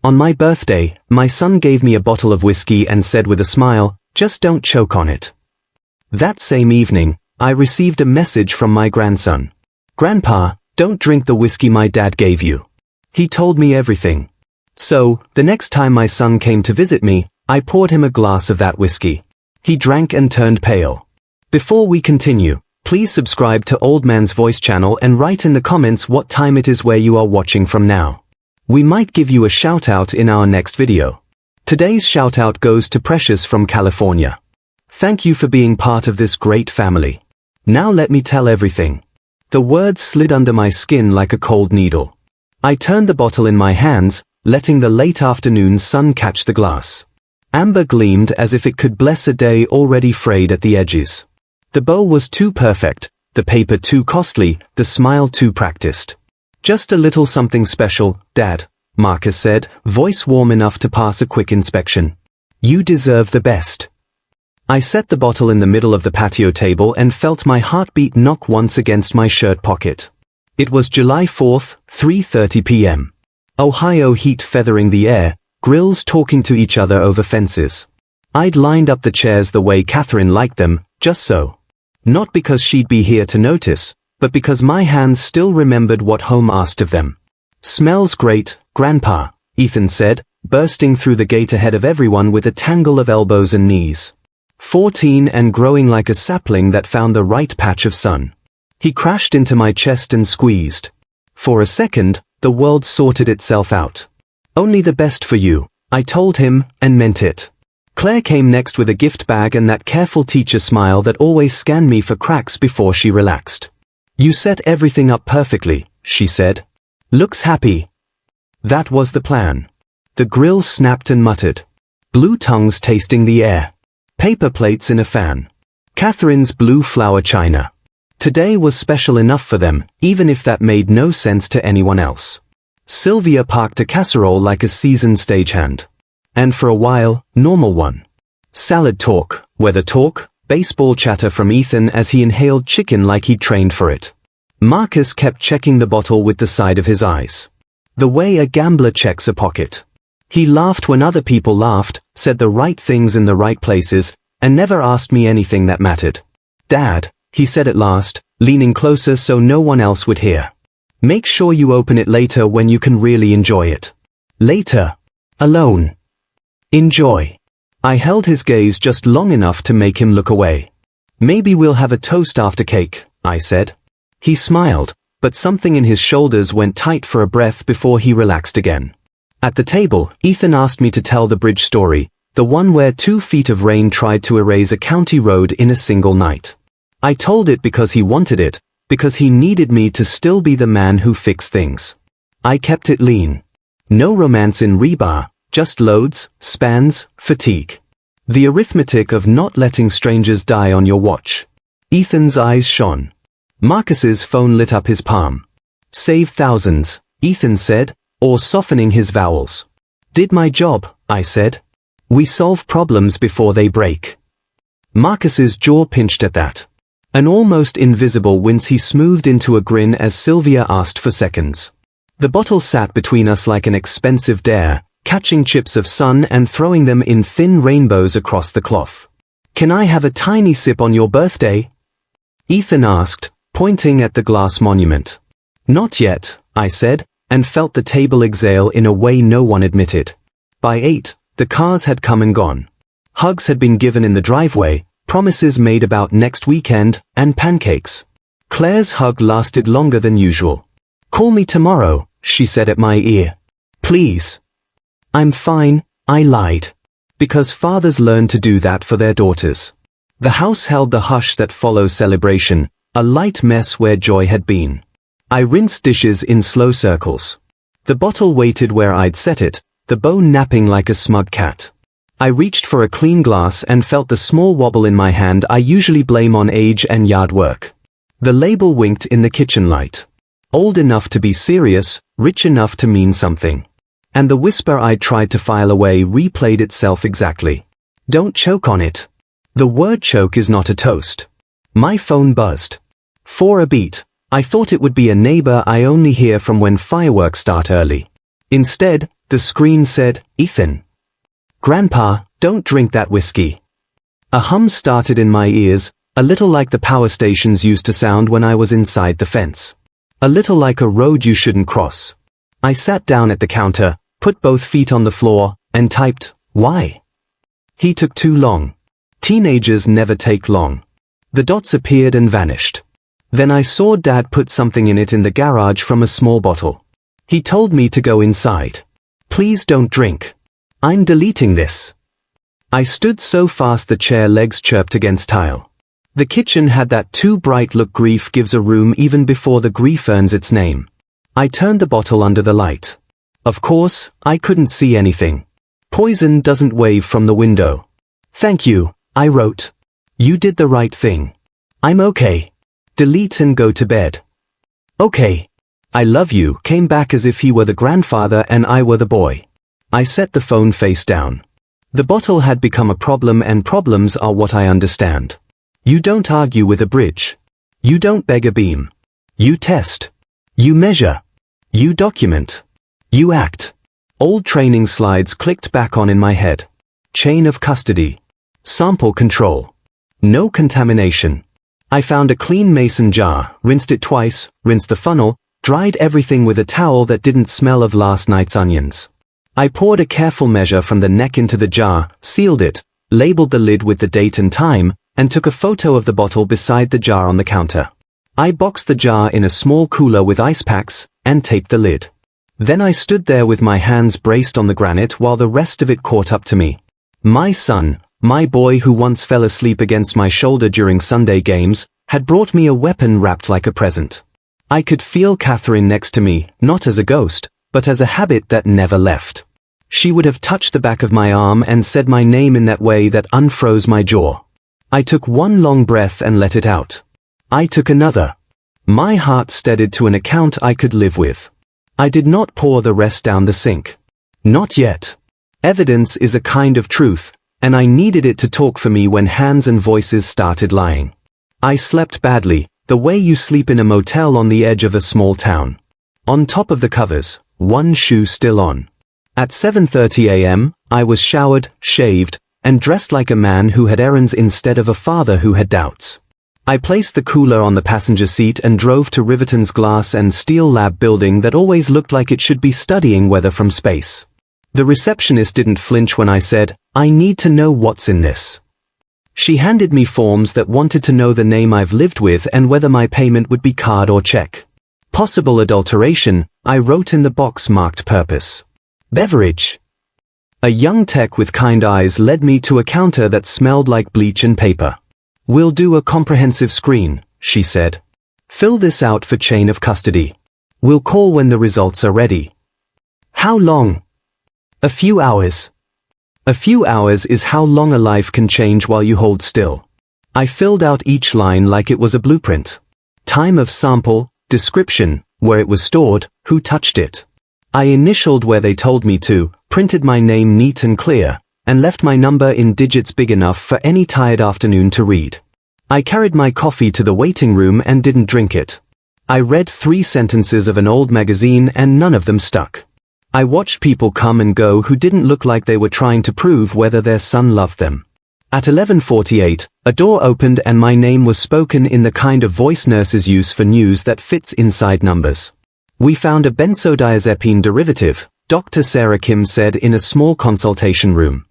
On my birthday, my son gave me a bottle of whiskey and said with a smile, "Just don't choke on it." That same evening, I received a message from my grandson. "Grandpa, don't drink the whiskey my dad gave you." He told me everything. So, the next time my son came to visit me, I poured him a glass of that whiskey. He drank and turned pale. Before we continue, please subscribe to Old Man's Voice channel and write in the comments what time it is where you are watching from now. We might give you a shout out in our next video. Today's shout out goes to Precious from California. Thank you for being part of this great family. Now let me tell everything. The words slid under my skin like a cold needle. I turned the bottle in my hands, letting the late afternoon sun catch the glass. Amber gleamed as if it could bless a day already frayed at the edges. The bow was too perfect, the paper too costly, the smile too practiced. "Just a little something special, Dad," Marcus said, voice warm enough to pass a quick inspection. "You deserve the best." I set the bottle in the middle of the patio table and felt my heartbeat knock once against my shirt pocket. It was July 4th, 3:30 p.m. Ohio heat feathering the air, grills talking to each other over fences. I'd lined up the chairs the way Catherine liked them, just so. Not because she'd be here to notice, but because my hands still remembered what home asked of them. "Smells great, Grandpa," Ethan said, bursting through the gate ahead of everyone with a tangle of elbows and knees. 14 and growing like a sapling that found the right patch of sun. He crashed into my chest and squeezed. For a second, the world sorted itself out. "Only the best for you," I told him, and meant it. Claire came next with a gift bag and that careful teacher smile that always scanned me for cracks before she relaxed. "You set everything up perfectly," she said. "Looks happy." That was the plan. The grill snapped and muttered. Blue tongues tasting the air. Paper plates in a fan. Catherine's blue flower china. Today was special enough for them, even if that made no sense to anyone else. Sylvia parked a casserole like a seasoned stagehand. And for a while, normal one. Salad talk, weather talk, baseball chatter from Ethan as he inhaled chicken like he'd trained for it. Marcus kept checking the bottle with the side of his eyes. The way a gambler checks a pocket. He laughed when other people laughed, said the right things in the right places, and never asked me anything that mattered. "Dad," he said at last, leaning closer so no one else would hear. "Make sure you open it later when you can really enjoy it." Later. Alone. Enjoy. I held his gaze just long enough to make him look away. "Maybe we'll have a toast after cake," I said. He smiled, but something in his shoulders went tight for a breath before he relaxed again. At the table, Ethan asked me to tell the bridge story, the one where 2 feet of rain tried to erase a county road in a single night. I told it because he wanted it, because he needed me to still be the man who fixed things. I kept it lean. No romance in rebar, just loads, spans, fatigue. The arithmetic of not letting strangers die on your watch. Ethan's eyes shone. Marcus's phone lit up his palm. "Save thousands," Ethan said, or softening his vowels. "Did my job," I said. "We solve problems before they break." Marcus's jaw pinched at that. An almost invisible wince he smoothed into a grin as Sylvia asked for seconds. The bottle sat between us like an expensive dare, catching chips of sun and throwing them in thin rainbows across the cloth. "Can I have a tiny sip on your birthday?" Ethan asked, pointing at the glass monument. "Not yet," I said, and felt the table exhale in a way no one admitted. By 8, the cars had come and gone. Hugs had been given in the driveway, promises made about next weekend, and pancakes. Claire's hug lasted longer than usual. "Call me tomorrow," she said at my ear. "Please." "I'm fine," I lied. Because fathers learn to do that for their daughters. The house held the hush that follows celebration, a light mess where joy had been. I rinsed dishes in slow circles. The bottle waited where I'd set it, the bow napping like a smug cat. I reached for a clean glass and felt the small wobble in my hand I usually blame on age and yard work. The label winked in the kitchen light. Old enough to be serious, rich enough to mean something. And the whisper I'd tried to file away replayed itself exactly. "Don't choke on it." The word choke is not a toast. My phone buzzed. For a beat, I thought it would be a neighbor I only hear from when fireworks start early. Instead, The screen said, "Ethan. Grandpa, don't drink that whiskey." A hum started in my ears, a little like the power stations used to sound when I was inside the fence. A little like a road you shouldn't cross. I sat down at the counter, put both feet on the floor, and typed, "Why?" He took too long. Teenagers never take long. The dots appeared and vanished. Then I saw Dad put something in it in the garage from a small bottle. He told me to go inside. "Please don't drink. I'm deleting this." I stood so fast the chair legs chirped against tile. The kitchen had that too bright look grief gives a room even before the grief earns its name. I turned the bottle under the light. Of course, I couldn't see anything. Poison doesn't wave from the window. "Thank you," I wrote. "You did the right thing. I'm okay. Delete and go to bed." "Okay. I love you" came back as if he were the grandfather and I were the boy. I set the phone face down. The bottle had become a problem, and problems are what I understand. You don't argue with a bridge. You don't beg a beam. You test. You measure. You document. You act. Old training slides clicked back on in my head. Chain of custody. Sample control. No contamination. I found a clean mason jar, rinsed it twice, rinsed the funnel, dried everything with a towel that didn't smell of last night's onions. I poured a careful measure from the neck into the jar, sealed it, labeled the lid with the date and time, and took a photo of the bottle beside the jar on the counter. I boxed the jar in a small cooler with ice packs, and taped the lid. Then I stood there with my hands braced on the granite while the rest of it caught up to me. My son, my boy who once fell asleep against my shoulder during Sunday games, had brought me a weapon wrapped like a present. I could feel Catherine next to me, not as a ghost, but as a habit that never left. She would have touched the back of my arm and said my name in that way that unfroze my jaw. I took one long breath and let it out. I took another. My heart steadied to an account I could live with. I did not pour the rest down the sink. Not yet. Evidence is a kind of truth, and I needed it to talk for me when hands and voices started lying. I slept badly, the way you sleep in a motel on the edge of a small town. On top of the covers, one shoe still on. At 7:30 a.m., I was showered, shaved, and dressed like a man who had errands instead of a father who had doubts. I placed the cooler on the passenger seat and drove to Riverton's glass and steel lab building that always looked like it should be studying weather from space. The receptionist didn't flinch when I said, "I need to know what's in this." She handed me forms that wanted to know the name I've lived with and whether my payment would be card or check. Possible adulteration, I wrote in the box marked purpose. Beverage. A young tech with kind eyes led me to a counter that smelled like bleach and paper. "We'll do a comprehensive screen," she said. "Fill this out for chain of custody. We'll call when the results are ready." "How long?" "A few hours." A few hours is how long a life can change while you hold still. I filled out each line like it was a blueprint. Time of sample, description, where it was stored, who touched it. I initialed where they told me to, printed my name neat and clear, and left my number in digits big enough for any tired afternoon to read. I carried my coffee to the waiting room and didn't drink it. I read 3 sentences of an old magazine and none of them stuck. I watched people come and go who didn't look like they were trying to prove whether their son loved them. At 11:48, a door opened and my name was spoken in the kind of voice nurses use for news that fits inside numbers. "We found a benzodiazepine derivative," Dr. Sarah Kim said in a small consultation room.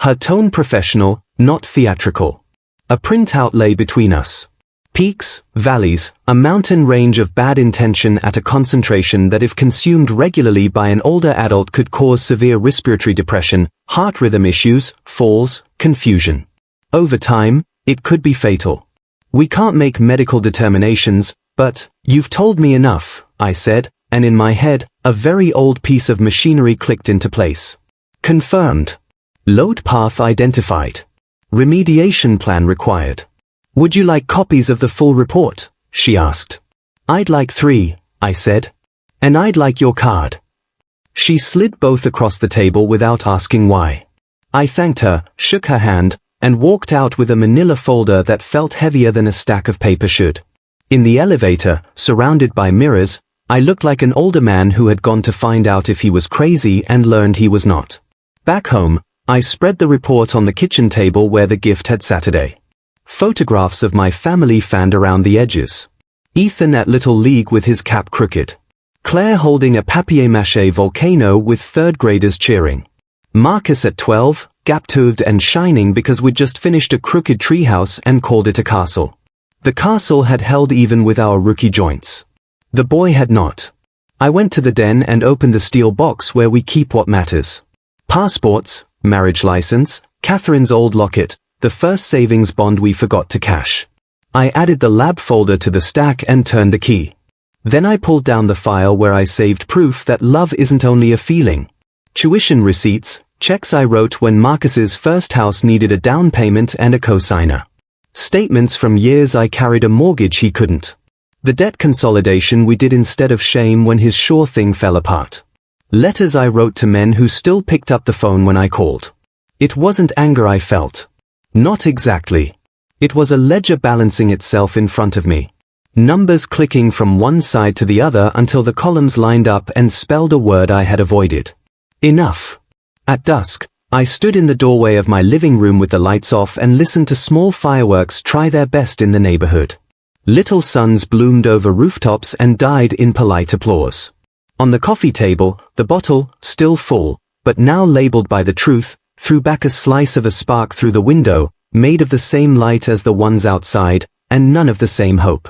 Her tone professional, not theatrical. A printout lay between us. Peaks, valleys, a mountain range of bad intention at a concentration that if consumed regularly by an older adult could cause severe respiratory depression, heart rhythm issues, falls, confusion. Over time, it could be fatal. "We can't make medical determinations, but you've told me enough," I said, and in my head, a very old piece of machinery clicked into place. Confirmed. Load path identified. Remediation plan required. "Would you like copies of the full report?" she asked. "I'd like 3, I said. "And I'd like your card." She slid both across the table without asking why. I thanked her, shook her hand, and walked out with a manila folder that felt heavier than a stack of paper should. In the elevator, surrounded by mirrors, I looked like an older man who had gone to find out if he was crazy and learned he was not. Back home, I spread the report on the kitchen table where the gift had Saturday. Photographs of my family fanned around the edges. Ethan at Little League with his cap crooked. Claire holding a papier-mâché volcano with third graders cheering. Marcus at 12, gap-toothed and shining because we'd just finished a crooked treehouse and called it a castle. The castle had held even with our rookie joints. The boy had not. I went to the den and opened the steel box where we keep what matters. Passports, marriage license, Catherine's old locket, the first savings bond we forgot to cash. I added the lab folder to the stack and turned the key. Then I pulled down the file where I saved proof that love isn't only a feeling. Tuition receipts, checks I wrote when Marcus's first house needed a down payment and a cosigner. Statements from years I carried a mortgage he couldn't. The debt consolidation we did instead of shame when his sure thing fell apart. Letters I wrote to men who still picked up the phone when I called. It wasn't anger I felt. Not exactly. It was a ledger balancing itself in front of me. Numbers clicking from one side to the other until the columns lined up and spelled a word I had avoided. Enough. At dusk, I stood in the doorway of my living room with the lights off and listened to small fireworks try their best in the neighborhood. Little suns bloomed over rooftops and died in polite applause. On the coffee table, the bottle, still full, but now labeled by the truth, threw back a slice of a spark through the window, made of the same light as the ones outside, and none of the same hope.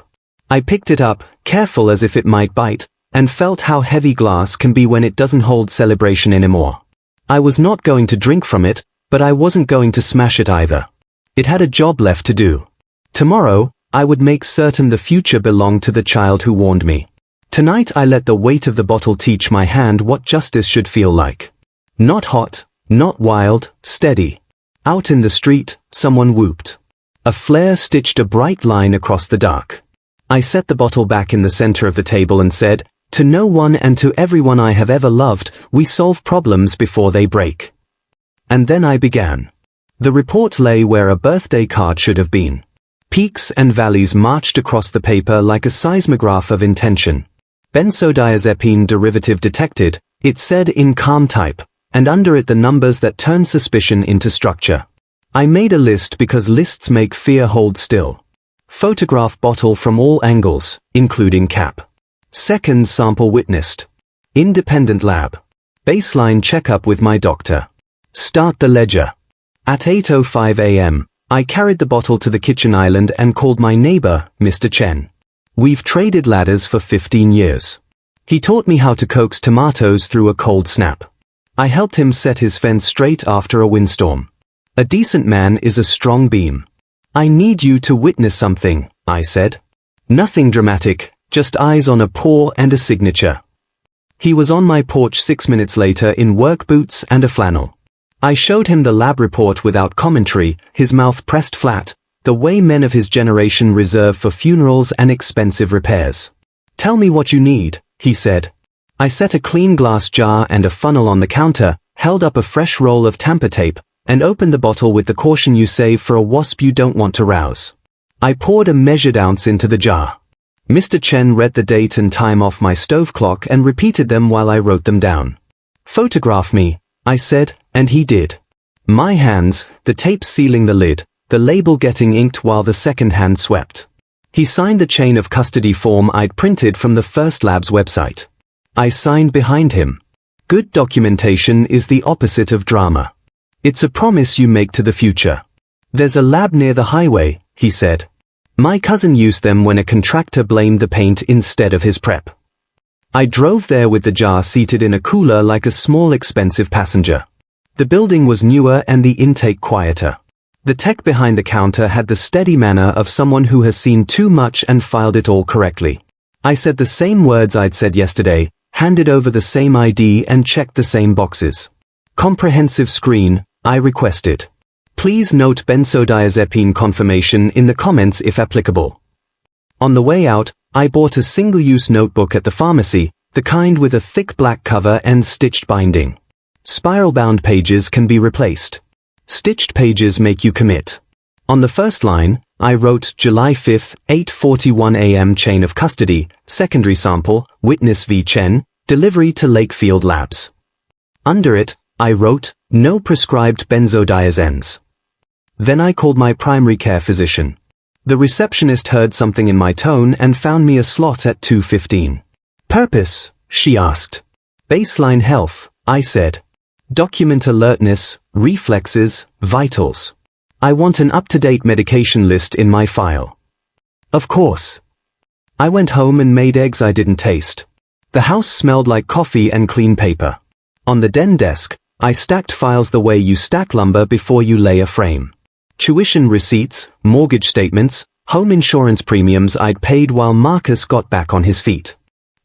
I picked it up, careful as if it might bite, and felt how heavy glass can be when it doesn't hold celebration anymore. I was not going to drink from it, but I wasn't going to smash it either. It had a job left to do. Tomorrow, I would make certain the future belonged to the child who warned me. Tonight I let the weight of the bottle teach my hand what justice should feel like. Not hot, not wild, steady. Out in the street, someone whooped. A flare stitched a bright line across the dark. I set the bottle back in the center of the table and said, "To no one and to everyone I have ever loved, we solve problems before they break." And then I began. The report lay where a birthday card should have been. Peaks and valleys marched across the paper like a seismograph of intention. Benzodiazepine derivative detected, it said in calm type, and under it the numbers that turned suspicion into structure. I made a list because lists make fear hold still. Photograph bottle from all angles, including cap. Second sample witnessed. Independent lab. Baseline checkup with my doctor. Start the ledger. At 8:05 a.m., I carried the bottle to the kitchen island and called my neighbor, Mr. Chen. We've traded ladders for 15 years. He taught me how to coax tomatoes through a cold snap. I helped him set his fence straight after a windstorm. A decent man is a strong beam. I need you to witness something, I said. Nothing dramatic, just eyes on a paw and a signature. He was on my porch 6 minutes later in work boots and a flannel. I showed him the lab report without commentary, his mouth pressed flat, the way men of his generation reserve for funerals and expensive repairs. "Tell me what you need," he said. I set a clean glass jar and a funnel on the counter, held up a fresh roll of tamper tape, and opened the bottle with the caution you save for a wasp you don't want to rouse. I poured a measured ounce into the jar. Mr. Chen read the date and time off my stove clock and repeated them while I wrote them down. "Photograph me," I said, and he did. My hands, the tape sealing the lid, the label getting inked while the second hand swept. He signed the chain of custody form I'd printed from the First Lab's website. I signed behind him. Good documentation is the opposite of drama. It's a promise you make to the future. "There's a lab near the highway," he said. My cousin used them when a contractor blamed the paint instead of his prep. I drove there with the jar seated in a cooler like a small expensive passenger. The building was newer and the intake quieter. The tech behind the counter had the steady manner of someone who has seen too much and filed it all correctly. I said the same words I'd said yesterday, handed over the same ID and checked the same boxes. "Comprehensive screen," I requested. "Please note benzodiazepine confirmation in the comments if applicable." On the way out, I bought a single-use notebook at the pharmacy, the kind with a thick black cover and stitched binding. Spiral-bound pages can be replaced. Stitched pages make you commit. On the first line, I wrote July 5, 8:41 a.m. chain of custody, secondary sample, witness v. Chen, delivery to Lakefield Labs. Under it, I wrote, no prescribed benzodiazepines. Then I called my primary care physician. The receptionist heard something in my tone and found me a slot at 2:15. Purpose? She asked. Baseline health, I said. Document alertness, reflexes, vitals. I want an up-to-date medication list in my file. Of course. I went home and made eggs I didn't taste. The house smelled like coffee and clean paper. On the den desk, I stacked files the way you stack lumber before you lay a frame. Tuition receipts, mortgage statements, home insurance premiums I'd paid while Marcus got back on his feet.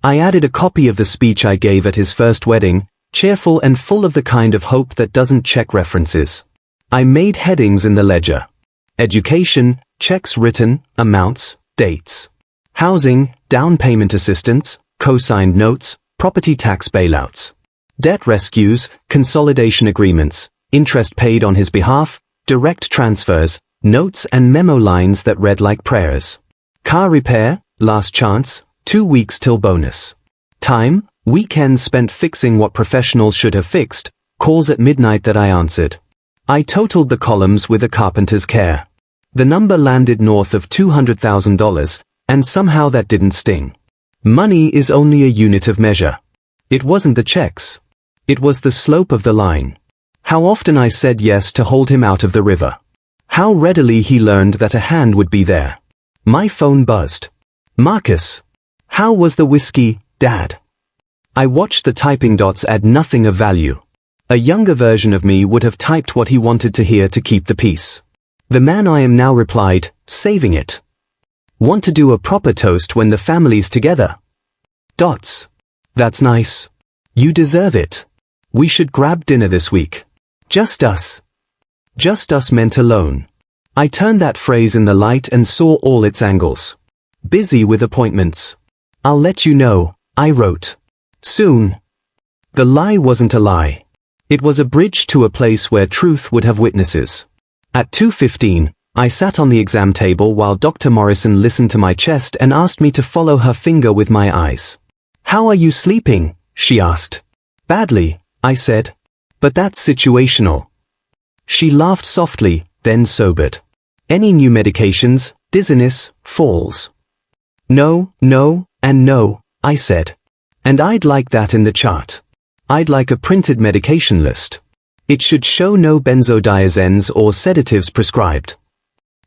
I added a copy of the speech I gave at his first wedding, cheerful and full of the kind of hope that doesn't check references. I made headings in the ledger. Education, checks written, amounts, dates. Housing, down payment assistance, co-signed notes, property tax bailouts. Debt rescues, consolidation agreements, interest paid on his behalf, direct transfers, notes and memo lines that read like prayers. Car repair, last chance, 2 weeks till bonus. Time, weekends spent fixing what professionals should have fixed, calls at midnight that I answered. I totaled the columns with a carpenter's care. The number landed north of $200,000, and somehow that didn't sting. Money is only a unit of measure. It wasn't the checks. It was the slope of the line. How often I said yes to hold him out of the river. How readily he learned that a hand would be there. My phone buzzed. Marcus. How was the whiskey, Dad? I watched the typing dots add nothing of value. A younger version of me would have typed what he wanted to hear to keep the peace. The man I am now replied, saving it. Want to do a proper toast when the family's together? Dots. That's nice. You deserve it. We should grab dinner this week. Just us. Just us meant alone. I turned that phrase in the light and saw all its angles. Busy with appointments. I'll let you know, I wrote. Soon. The lie wasn't a lie. It was a bridge to a place where truth would have witnesses. At 2:15, I sat on the exam table while Dr. Morrison listened to my chest and asked me to follow her finger with my eyes. How are you sleeping? She asked. Badly, I said. But that's situational. She laughed softly, then sobered. Any new medications, dizziness, falls? No, no, and no, I said. And I'd like that in the chart. I'd like a printed medication list. It should show no benzodiazepines or sedatives prescribed.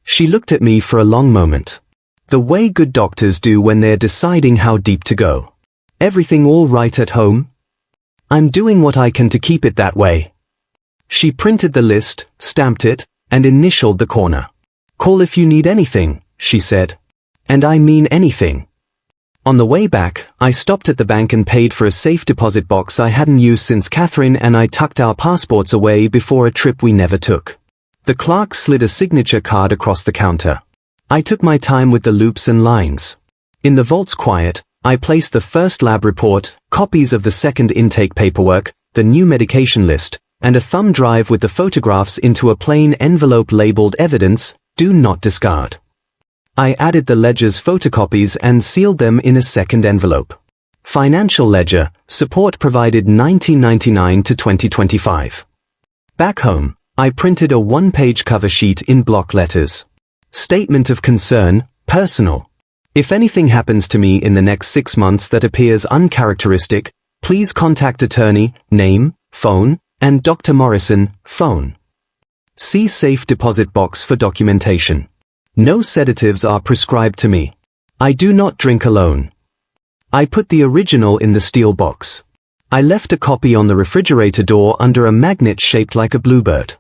She looked at me for a long moment. The way good doctors do when they're deciding how deep to go. Everything all right at home? I'm doing what I can to keep it that way. She printed the list, stamped it, and initialed the corner. Call if you need anything, she said. And I mean anything. On the way back, I stopped at the bank and paid for a safe deposit box I hadn't used since Catherine and I tucked our passports away before a trip we never took. The clerk slid a signature card across the counter. I took my time with the loops and lines. In the vault's quiet, I placed the first lab report, copies of the second intake paperwork, the new medication list, and a thumb drive with the photographs into a plain envelope labeled evidence, do not discard. I added the ledger's photocopies and sealed them in a second envelope. Financial ledger, support provided 1999 to 2025. Back home, I printed a one-page cover sheet in block letters. Statement of concern, personal. If anything happens to me in the next 6 months that appears uncharacteristic, please contact attorney, name, phone, and Dr. Morrison, phone. See safe deposit box for documentation. No sedatives are prescribed to me. I do not drink alone. I put the original in the steel box. I left a copy on the refrigerator door under a magnet shaped like a bluebird.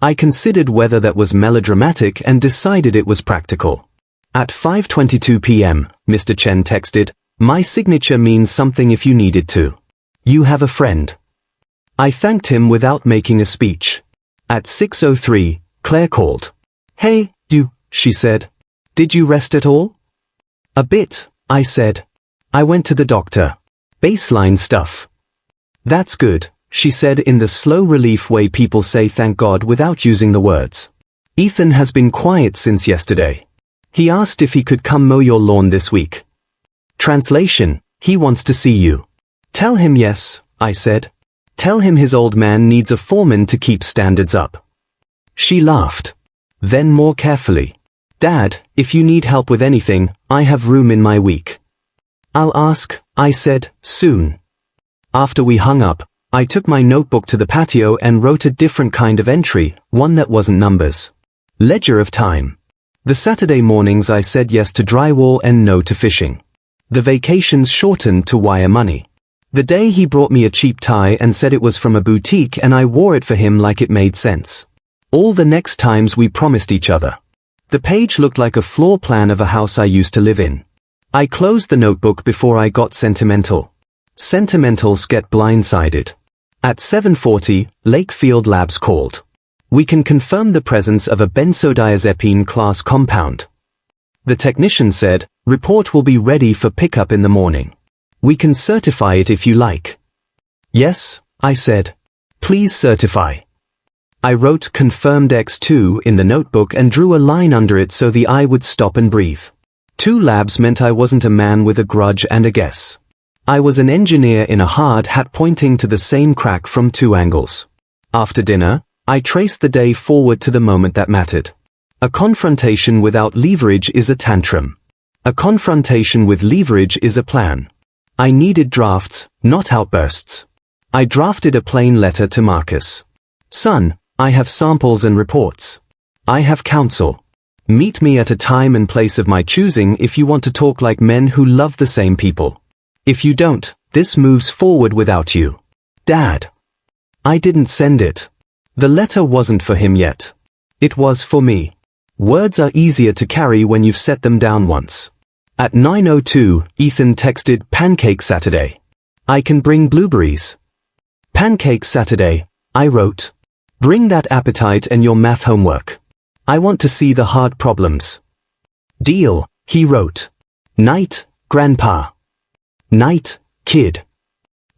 I considered whether that was melodramatic and decided it was practical. At 5:22 p.m., Mr. Chen texted, "My signature means something if you needed to. You have a friend." I thanked him without making a speech. At 6:03, Claire called. "Hey, you," she said. "Did you rest at all?" "A bit," I said. "I went to the doctor. Baseline stuff." "That's good," she said in the slow relief way people say thank God without using the words. "Ethan has been quiet since yesterday. He asked if he could come mow your lawn this week. Translation: he wants to see you. Tell him yes, I said. Tell him his old man needs a foreman to keep standards up. She laughed. Then more carefully. Dad, if you need help with anything, I have room in my week. I'll ask, I said, soon. After we hung up, I took my notebook to the patio and wrote a different kind of entry, one that wasn't numbers. Ledger of time. The Saturday mornings I said yes to drywall and no to fishing. The vacations shortened to wire money. The day he brought me a cheap tie and said it was from a boutique and I wore it for him like it made sense. All the next times we promised each other. The page looked like a floor plan of a house I used to live in. I closed the notebook before I got sentimental. Sentimentals get blindsided. At 7:40, Lakefield Labs called. We can confirm the presence of a benzodiazepine class compound. The technician said, report will be ready for pickup in the morning. We can certify it if you like. Yes, I said. Please certify. I wrote confirmed X2 in the notebook and drew a line under it so the eye would stop and breathe. 2 labs meant I wasn't a man with a grudge and a guess. I was an engineer in a hard hat pointing to the same crack from 2 angles. After dinner, I traced the day forward to the moment that mattered. A confrontation without leverage is a tantrum. A confrontation with leverage is a plan. I needed drafts, not outbursts. I drafted a plain letter to Marcus. Son, I have samples and reports. I have counsel. Meet me at a time and place of my choosing if you want to talk like men who love the same people. If you don't, this moves forward without you. Dad. I didn't send it. The letter wasn't for him yet. It was for me. Words are easier to carry when you've set them down once. At 9:02, Ethan texted Pancake Saturday. I can bring blueberries. Pancake Saturday, I wrote. Bring that appetite and your math homework. I want to see the hard problems. Deal, he wrote. Night, Grandpa. Night, kid.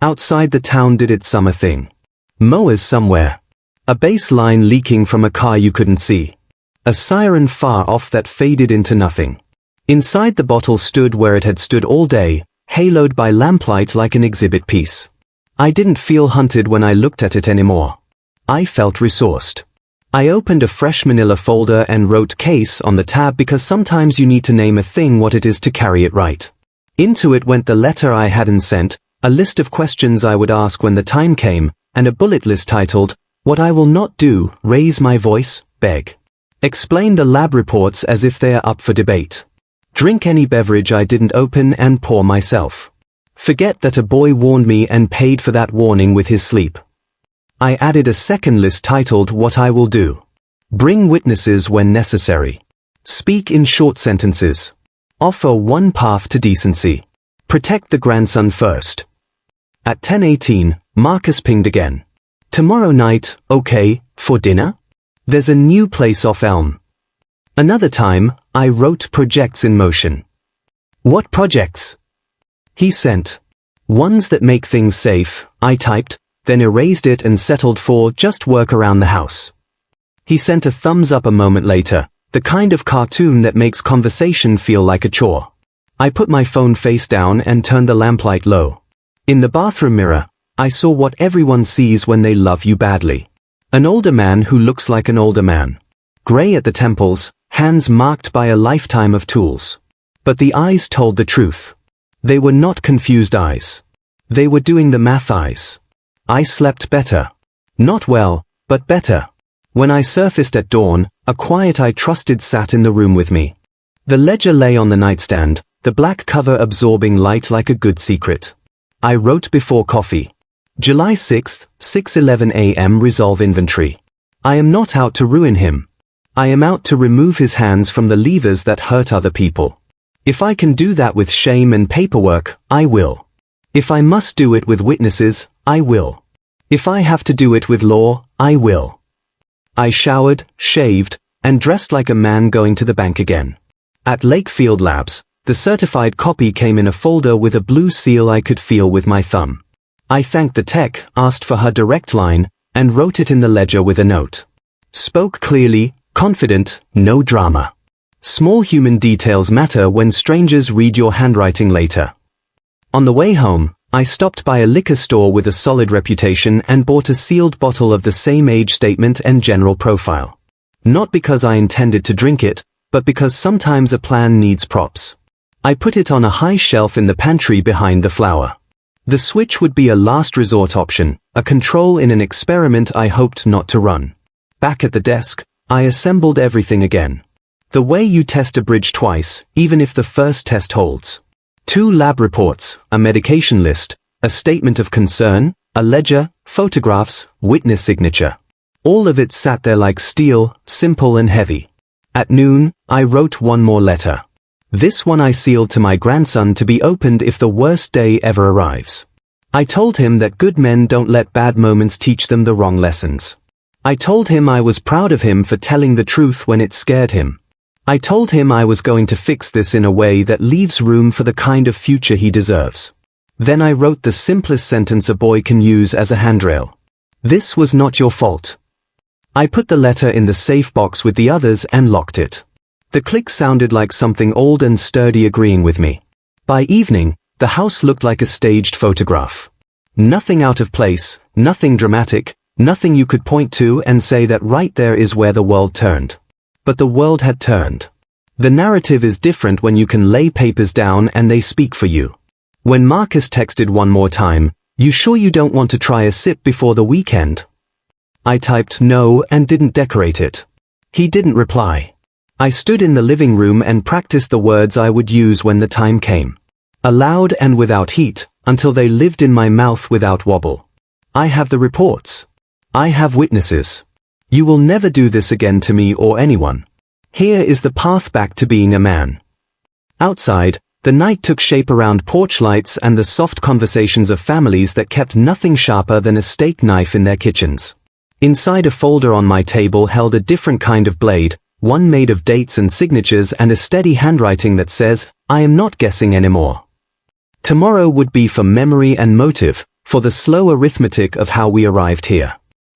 Outside the town did its summer thing. Mowers somewhere. A bass line leaking from a car you couldn't see. A siren far off that faded into nothing. Inside the bottle stood where it had stood all day, haloed by lamplight like an exhibit piece. I didn't feel hunted when I looked at it anymore. I felt resourced. I opened a fresh manila folder and wrote case on the tab because sometimes you need to name a thing what it is to carry it right. Into it went the letter I hadn't sent, a list of questions I would ask when the time came, and a bullet list titled, What I Will Not Do, Raise My Voice, Beg. Explain the lab reports as if they are up for debate. Drink any beverage I didn't open and pour myself. Forget that a boy warned me and paid for that warning with his sleep. I added a second list titled What I Will Do. Bring witnesses when necessary. Speak in short sentences. Offer one path to decency. Protect the grandson first. At 10:18, Marcus pinged again. Tomorrow night, okay, for dinner? There's a new place off Elm. Another time, I wrote projects in motion. What projects? He sent. Ones that make things safe, I typed, then erased it and settled for just work around the house. He sent a thumbs up a moment later, the kind of cartoon that makes conversation feel like a chore. I put my phone face down and turned the lamplight low. In the bathroom mirror, I saw what everyone sees when they love you badly. An older man who looks like an older man. Gray at the temples, hands marked by a lifetime of tools. But the eyes told the truth. They were not confused eyes. They were doing the math eyes. I slept better. Not well, but better. When I surfaced at dawn, a quiet I trusted sat in the room with me. The ledger lay on the nightstand, the black cover absorbing light like a good secret. I wrote before coffee. July 6th, 6:11 a.m. Resolve inventory. I am not out to ruin him. I am out to remove his hands from the levers that hurt other people. If I can do that with shame and paperwork, I will. If I must do it with witnesses, I will. If I have to do it with law, I will. I showered, shaved, and dressed like a man going to the bank again. At Lakefield Labs, the certified copy came in a folder with a blue seal I could feel with my thumb. I thanked the tech, asked for her direct line, and wrote it in the ledger with a note. Spoke clearly, confident, no drama. Small human details matter when strangers read your handwriting later. On the way home, I stopped by a liquor store with a solid reputation and bought a sealed bottle of the same age statement and general profile. Not because I intended to drink it, but because sometimes a plan needs props. I put it on a high shelf in the pantry behind the flour. The switch would be a last resort option, a control in an experiment I hoped not to run. Back at the desk, I assembled everything again. The way you test a bridge twice, even if the first test holds. 2 lab reports, a medication list, a statement of concern, a ledger, photographs, witness signature. All of it sat there like steel, simple and heavy. At noon, I wrote one more letter. This one I sealed to my grandson to be opened if the worst day ever arrives. I told him that good men don't let bad moments teach them the wrong lessons. I told him I was proud of him for telling the truth when it scared him. I told him I was going to fix this in a way that leaves room for the kind of future he deserves. Then I wrote the simplest sentence a boy can use as a handrail. This was not your fault. I put the letter in the safe box with the others and locked it. The click sounded like something old and sturdy agreeing with me. By evening, the house looked like a staged photograph. Nothing out of place, nothing dramatic, nothing you could point to and say that right there is where the world turned. But the world had turned. The narrative is different when you can lay papers down and they speak for you. When Marcus texted one more time, "You sure you don't want to try a sip before the weekend?" I typed no and didn't decorate it. He didn't reply. I stood in the living room and practiced the words I would use when the time came. Aloud and without heat, until they lived in my mouth without wobble. I have the reports. I have witnesses. You will never do this again to me or anyone. Here is the path back to being a man. Outside, the night took shape around porch lights and the soft conversations of families that kept nothing sharper than a steak knife in their kitchens. Inside, a folder on my table held a different kind of blade, one made of dates and signatures and a steady handwriting that says, "I am not guessing anymore." Tomorrow would be for memory and motive, for the slow arithmetic of how we arrived here.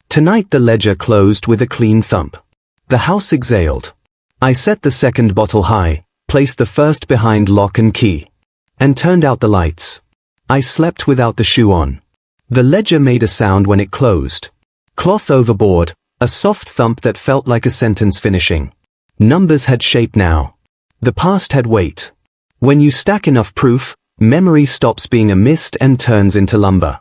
Tonight the ledger closed with a clean thump. The house exhaled. I set the second bottle high, placed the first behind lock and key, and turned out the lights. I slept without the shoe on. The ledger made a sound when it closed. Cloth overboard, a soft thump that felt like a sentence finishing. Numbers had shape now. The past had weight. When you stack enough proof, memory stops being a mist and turns into lumber.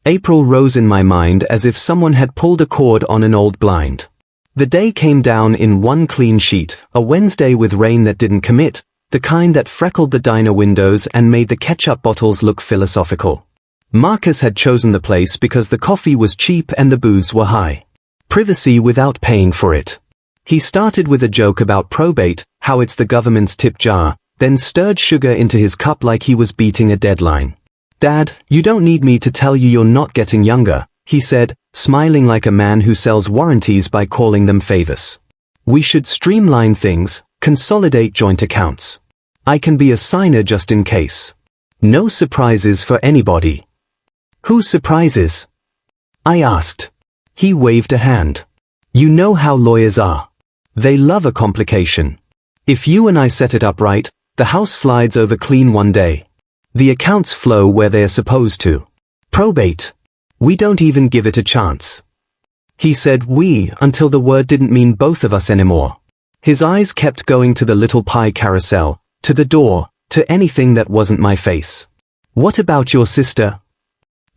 April rose in my mind as if someone had pulled a cord on an old blind. The day came down in one clean sheet, a Wednesday with rain that didn't commit, the kind that freckled the diner windows and made the ketchup bottles look philosophical. Marcus had chosen the place because the coffee was cheap and the booths were high. Privacy without paying for it. He started with a joke about probate, how it's the government's tip jar, then stirred sugar into his cup like he was beating a deadline. "Dad, you don't need me to tell you you're not getting younger," he said, smiling like a man who sells warranties by calling them favors. "We should streamline things, consolidate joint accounts. I can be a signer just in case. No surprises for anybody." "Whose surprises?" I asked. He waved a hand. "You know how lawyers are. They love a complication. If you and I set it up right, the house slides over clean one day. The accounts flow where they are supposed to. Probate. We don't even give it a chance." He said "we" until the word didn't mean both of us anymore. His eyes kept going to the little pie carousel, to the door, to anything that wasn't my face. "What about your sister?"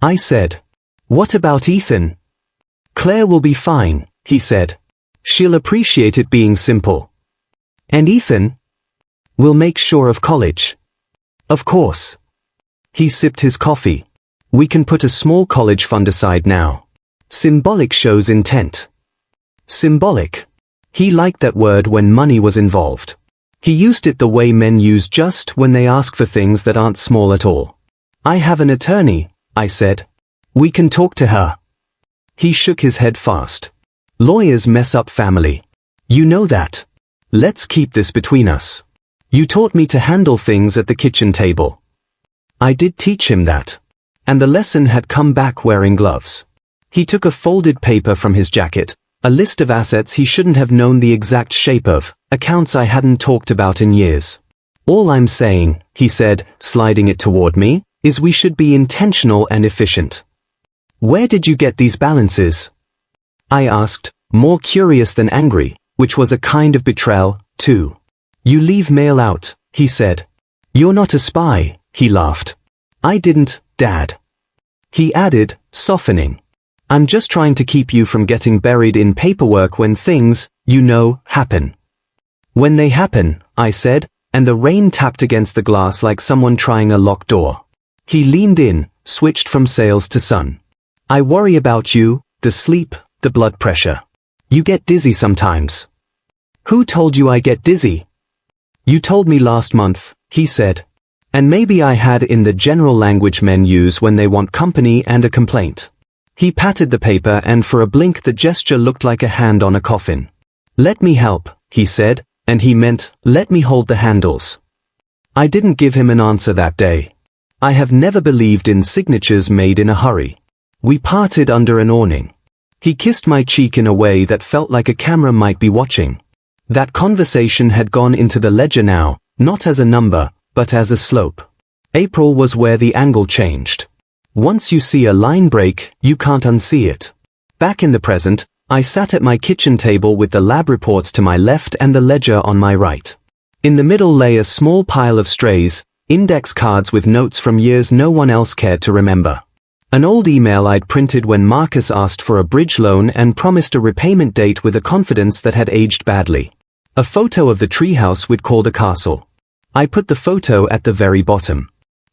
I said. "What about Ethan?" "Claire will be fine," he said. "She'll appreciate it being simple." "And Ethan?" "We'll make sure of college." "Of course." He sipped his coffee. "We can put a small college fund aside now. Symbolic shows intent." Symbolic. He liked that word when money was involved. He used it the way men use just when they ask for things that aren't small at all. "I have an attorney," I said. "We can talk to her." He shook his head fast. "Lawyers mess up family. You know that. Let's keep this between us. You taught me to handle things at the kitchen table." I did teach him that. And the lesson had come back wearing gloves. He took a folded paper from his jacket, A list of assets he shouldn't have known the exact shape of, accounts I hadn't talked about in years. All I'm saying, he said, sliding it toward me, is we should be intentional and efficient. Where did you get these balances? I asked, more curious than angry, which was a kind of betrayal, too. You leave mail out, he said. You're not a spy, he laughed. I didn't, Dad. He added, softening. I'm just trying to keep you from getting buried in paperwork when things, you know, happen. When they happen, I said, and the rain tapped against the glass like someone trying a locked door. He leaned in, switched from sails to sun. I worry about you, the sleep, the blood pressure. You get dizzy sometimes. Who told you I get dizzy? You told me last month, he said. And maybe I had in the general language men use when they want company and a complaint. He patted the paper and for a blink the gesture looked like a hand on a coffin. Let me help, he said, and he meant, let me hold the handles. I didn't give him an answer that day. I have never believed in signatures made in a hurry. We parted under an awning. He kissed my cheek in a way that felt like a camera might be watching. That conversation had gone into the ledger now, not as a number, but as a slope. April was where the angle changed. Once you see a line break, you can't unsee it. Back in the present, I sat at my kitchen table with the lab reports to my left and the ledger on my right. In the middle lay a small pile of strays, index cards with notes from years no one else cared to remember. An old email I'd printed when Marcus asked for a bridge loan and promised a repayment date with a confidence that had aged badly. A photo of the treehouse we'd called a castle. I put the photo at the very bottom.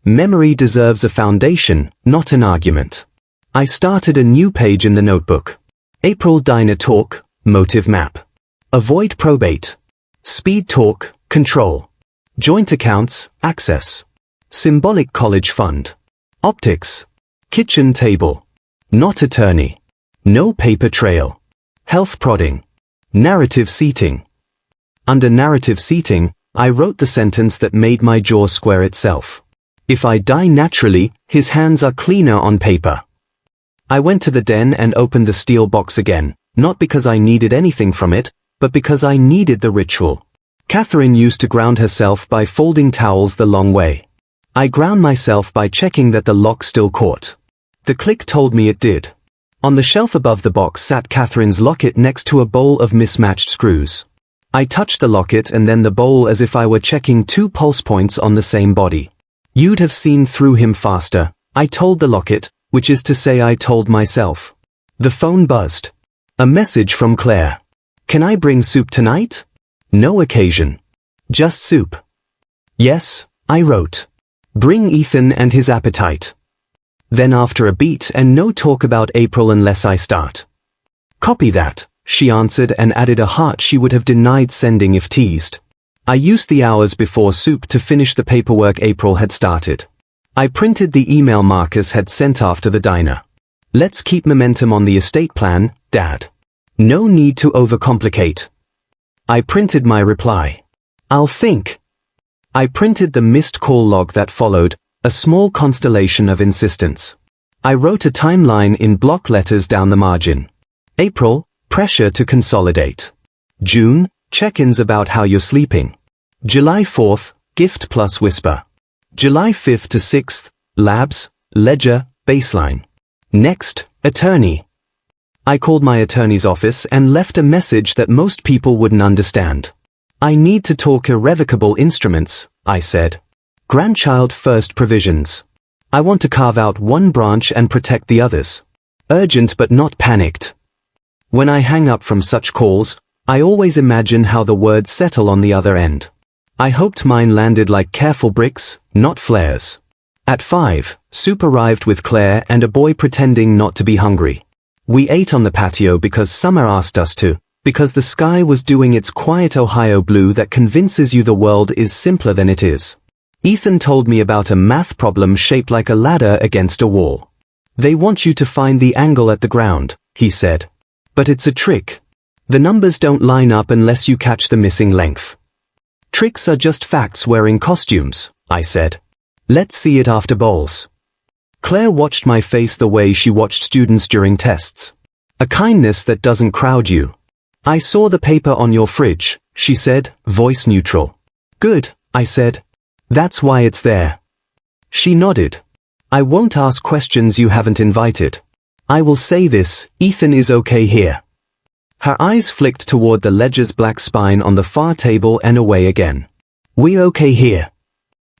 Memory deserves a foundation, not an argument. I started a new page in the notebook. April Diner Talk, Motive Map. Avoid probate. Speed Talk, Control. Joint Accounts, Access. Symbolic College Fund. Optics. Kitchen Table. Not Attorney. No Paper Trail. Health Prodding. Narrative Seating. Under narrative seating, I wrote the sentence that made my jaw square itself. If I die naturally, his hands are cleaner on paper. I went to the den and opened the steel box again, not because I needed anything from it, but because I needed the ritual. Catherine used to ground herself by folding towels the long way. I ground myself by checking that the lock still caught. The click told me it did. On the shelf above the box sat Catherine's locket next to a bowl of mismatched screws. I touched the locket and then the bowl as if I were checking two pulse points on the same body. You'd have seen through him faster, I told the locket, which is to say I told myself. The phone buzzed. A message from Claire. Can I bring soup tonight? No occasion. Just soup. Yes, I wrote. Bring Ethan and his appetite. Then after a beat and no talk about April unless I start. Copy that, she answered and added a heart she would have denied sending if teased. I used the hours before soup to finish the paperwork April had started. I printed the email Marcus had sent after the diner. Let's keep momentum on the estate plan, Dad. No need to overcomplicate. I printed my reply. I'll think. I printed the missed call log that followed, a small constellation of insistence. I wrote a timeline in block letters down the margin. April, pressure to consolidate. June, check-ins about how you're sleeping. July 4th, gift plus whisper. July 5th to 6th, labs, ledger, baseline. Next, attorney. I called my attorney's office and left a message that most people wouldn't understand. I need to talk irrevocable instruments, I said. Grandchild first provisions. I want to carve out one branch and protect the others. Urgent but not panicked. When I hang up from such calls, I always imagine how the words settle on the other end. I hoped mine landed like careful bricks, not flares. At 5, soup arrived with Claire and a boy pretending not to be hungry. We ate on the patio because Summer asked us to, because the sky was doing its quiet Ohio blue that convinces you the world is simpler than it is. Ethan told me about a math problem shaped like a ladder against a wall. They want you to find the angle at the ground, he said. But it's a trick. The numbers don't line up unless you catch the missing length. Tricks are just facts wearing costumes, I said. Let's see it after bowls. Claire watched my face the way she watched students during tests. A kindness that doesn't crowd you. I saw the paper on your fridge, she said, voice neutral. Good, I said. That's why it's there. She nodded. I won't ask questions you haven't invited. I will say this, Ethan is okay here. Her eyes flicked toward the ledger's black spine on the far table and away again. We okay here.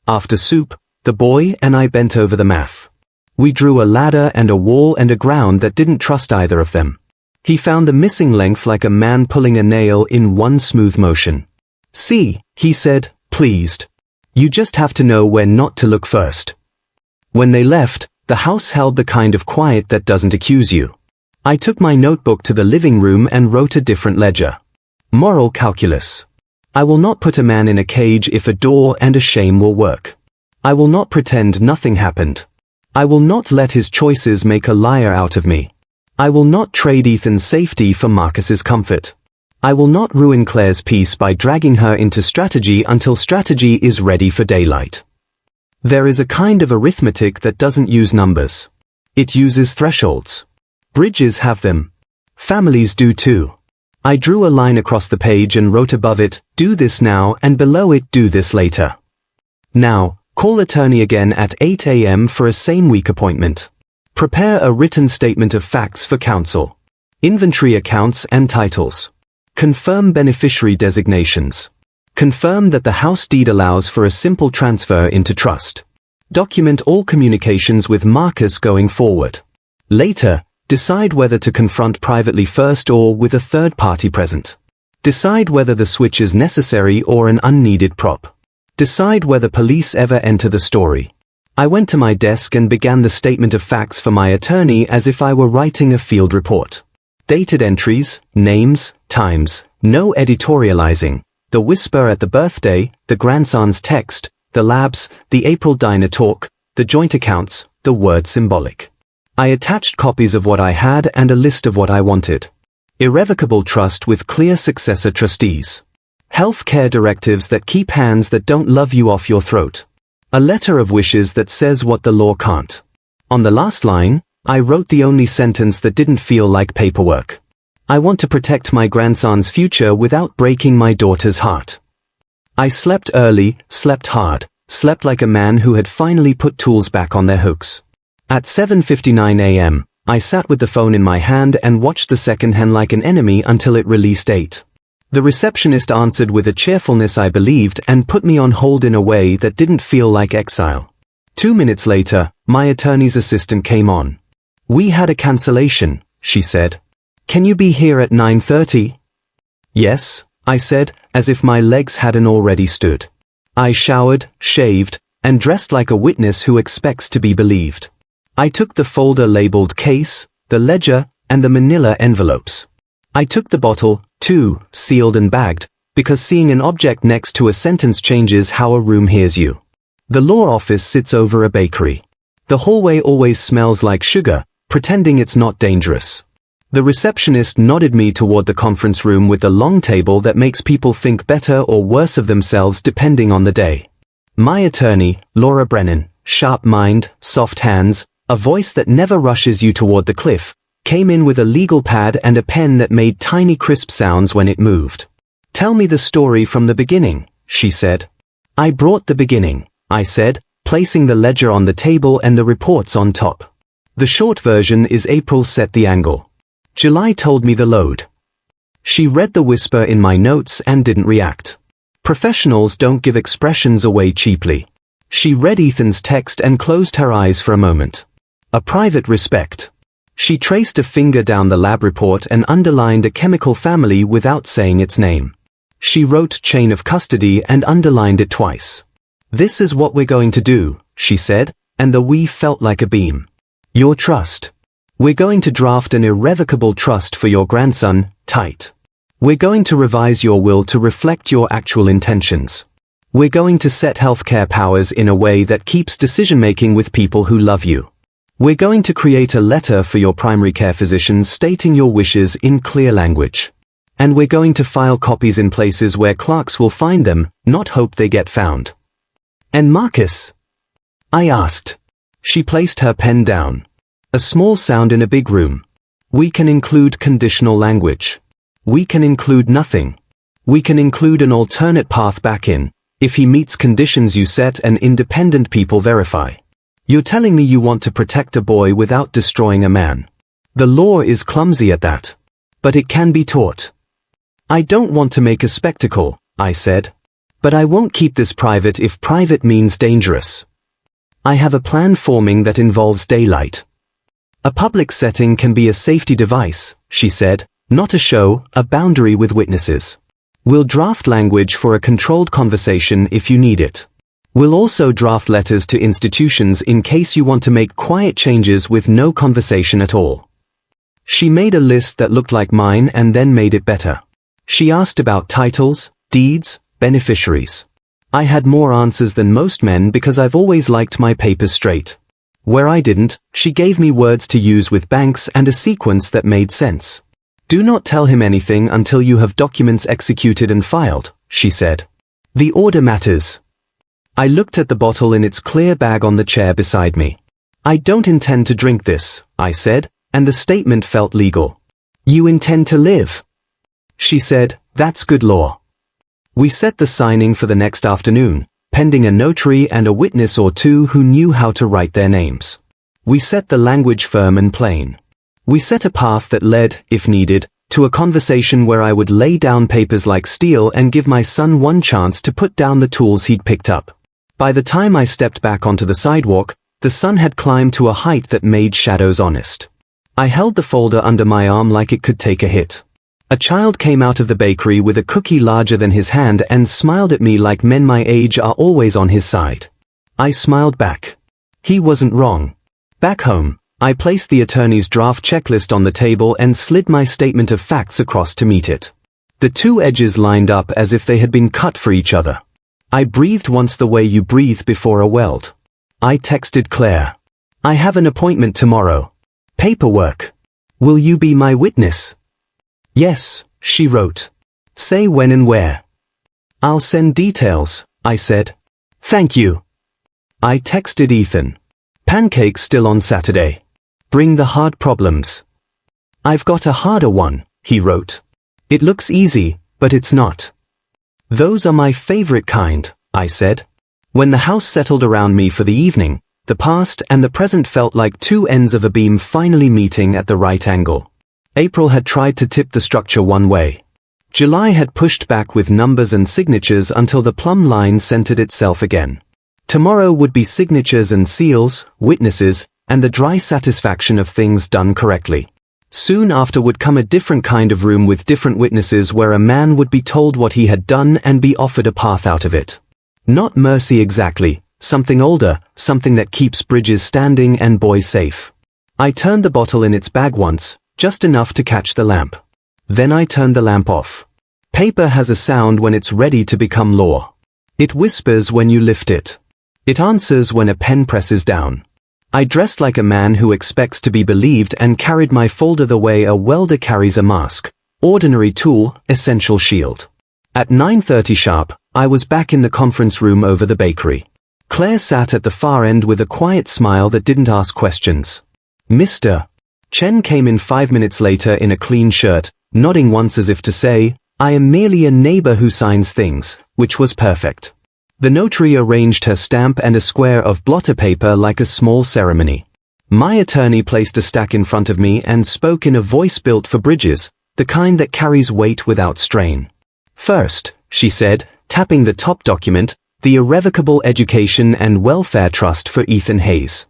After soup, the boy and I bent over the math. We drew a ladder and a wall and a ground that didn't trust either of them. He found the missing length like a man pulling a nail in one smooth motion. See, he said, pleased. You just have to know where not to look first. When they left, the house held the kind of quiet that doesn't accuse you. I took my notebook to the living room and wrote a different ledger. Moral calculus. I will not put a man in a cage if a door and a shame will work. I will not pretend nothing happened. I will not let his choices make a liar out of me. I will not trade Ethan's safety for Marcus's comfort. I will not ruin Claire's peace by dragging her into strategy until strategy is ready for daylight. There is a kind of arithmetic that doesn't use numbers. It uses thresholds. Bridges have them. Families do too. I drew a line across the page and wrote above it, do this now, and below it, do this later. Now, call attorney again at 8 a.m. for a same-week appointment. Prepare a written statement of facts for counsel. Inventory accounts and titles. Confirm beneficiary designations. Confirm that the house deed allows for a simple transfer into trust. Document all communications with Marcus going forward. Later, decide whether to confront privately first or with a third party present. Decide whether the switch is necessary or an unneeded prop. Decide whether police ever enter the story. I went to my desk and began the statement of facts for my attorney as if I were writing a field report. Dated entries, names, times, no editorializing. The whisper at the birthday, the grandson's text, the labs, the April diner talk, the joint accounts, the word symbolic. I attached copies of what I had and a list of what I wanted. Irrevocable trust with clear successor trustees. Health care directives that keep hands that don't love you off your throat. A letter of wishes that says what the law can't. On the last line, I wrote the only sentence that didn't feel like paperwork. I want to protect my grandson's future without breaking my daughter's heart. I slept early, slept hard, slept like a man who had finally put tools back on their hooks. At 7:59 a.m., I sat with the phone in my hand and watched the second hand like an enemy until it released 8. The receptionist answered with a cheerfulness I believed and put me on hold in a way that didn't feel like exile. 2 minutes later, my attorney's assistant came on. We had a cancellation, she said. Can you be here at 9:30? Yes, I said, as if my legs hadn't already stood. I showered, shaved, and dressed like a witness who expects to be believed. I took the folder labeled case, the ledger, and the manila envelopes. I took the bottle, too, sealed and bagged, because seeing an object next to a sentence changes how a room hears you. The law office sits over a bakery. The hallway always smells like sugar, pretending it's not dangerous. The receptionist nodded me toward the conference room with the long table that makes people think better or worse of themselves depending on the day. My attorney, Laura Brennan, sharp mind, soft hands, a voice that never rushes you toward the cliff, came in with a legal pad and a pen that made tiny crisp sounds when it moved. Tell me the story from the beginning, she said. I brought the beginning, I said, placing the ledger on the table and the reports on top. The short version is April set the angle. July told me the load. She read the whisper in my notes and didn't react. Professionals don't give expressions away cheaply. She read Ethan's text and closed her eyes for a moment. A private respect. She traced a finger down the lab report and underlined a chemical family without saying its name. She wrote chain of custody and underlined it twice. This is what we're going to do, she said, and the we felt like a beam. Your trust. We're going to draft an irrevocable trust for your grandson, tight. We're going to revise your will to reflect your actual intentions. We're going to set healthcare powers in a way that keeps decision-making with people who love you. We're going to create a letter for your primary care physician stating your wishes in clear language. And we're going to file copies in places where clerks will find them, not hope they get found. And Marcus? I asked. She placed her pen down. A small sound in a big room. We can include conditional language. We can include nothing. We can include an alternate path back in, if he meets conditions you set and independent people verify. You're telling me you want to protect a boy without destroying a man. The law is clumsy at that. But it can be taught. I don't want to make a spectacle, I said. But I won't keep this private if private means dangerous. I have a plan forming that involves daylight. A public setting can be a safety device, she said, not a show, a boundary with witnesses. We'll draft language for a controlled conversation if you need it. We'll also draft letters to institutions in case you want to make quiet changes with no conversation at all. She made a list that looked like mine and then made it better. She asked about titles, deeds, beneficiaries. I had more answers than most men because I've always liked my papers straight. Where I didn't, she gave me words to use with banks and a sequence that made sense. Do not tell him anything until you have documents executed and filed, she said. The order matters. I looked at the bottle in its clear bag on the chair beside me. I don't intend to drink this, I said, and the statement felt legal. You intend to live? She said, that's good law. We set the signing for the next afternoon, pending a notary and a witness or two who knew how to write their names. We set the language firm and plain. We set a path that led, if needed, to a conversation where I would lay down papers like steel and give my son one chance to put down the tools he'd picked up. By the time I stepped back onto the sidewalk, the sun had climbed to a height that made shadows honest. I held the folder under my arm like it could take a hit. A child came out of the bakery with a cookie larger than his hand and smiled at me like men my age are always on his side. I smiled back. He wasn't wrong. Back home, I placed the attorney's draft checklist on the table and slid my statement of facts across to meet it. The two edges lined up as if they had been cut for each other. I breathed once the way you breathe before a weld. I texted Claire. I have an appointment tomorrow. Paperwork. Will you be my witness? Yes, she wrote. Say when and where. I'll send details, I said. Thank you. I texted Ethan. Pancakes still on Saturday. Bring the hard problems. I've got a harder one, he wrote. It looks easy, but it's not. Those are my favorite kind, I said. When the house settled around me for the evening, the past and the present felt like two ends of a beam finally meeting at the right angle. April had tried to tip the structure one way. July had pushed back with numbers and signatures until the plumb line centered itself again. Tomorrow would be signatures and seals, witnesses, and the dry satisfaction of things done correctly. Soon after would come a different kind of room with different witnesses where a man would be told what he had done and be offered a path out of it. Not mercy exactly, something older, something that keeps bridges standing and boys safe. I turned the bottle in its bag once, just enough to catch the lamp. Then I turned the lamp off. Paper has a sound when it's ready to become law. It whispers when you lift it. It answers when a pen presses down. I dressed like a man who expects to be believed and carried my folder the way a welder carries a mask. Ordinary tool, essential shield. At 9:30 sharp, I was back in the conference room over the bakery. Claire sat at the far end with a quiet smile that didn't ask questions. Mr. Chen came in 5 minutes later in a clean shirt, nodding once as if to say, I am merely a neighbor who signs things, which was perfect. The notary arranged her stamp and a square of blotter paper like a small ceremony. My attorney placed a stack in front of me and spoke in a voice built for bridges, the kind that carries weight without strain. First, she said, tapping the top document, the Irrevocable Education and Welfare Trust for Ethan Hayes.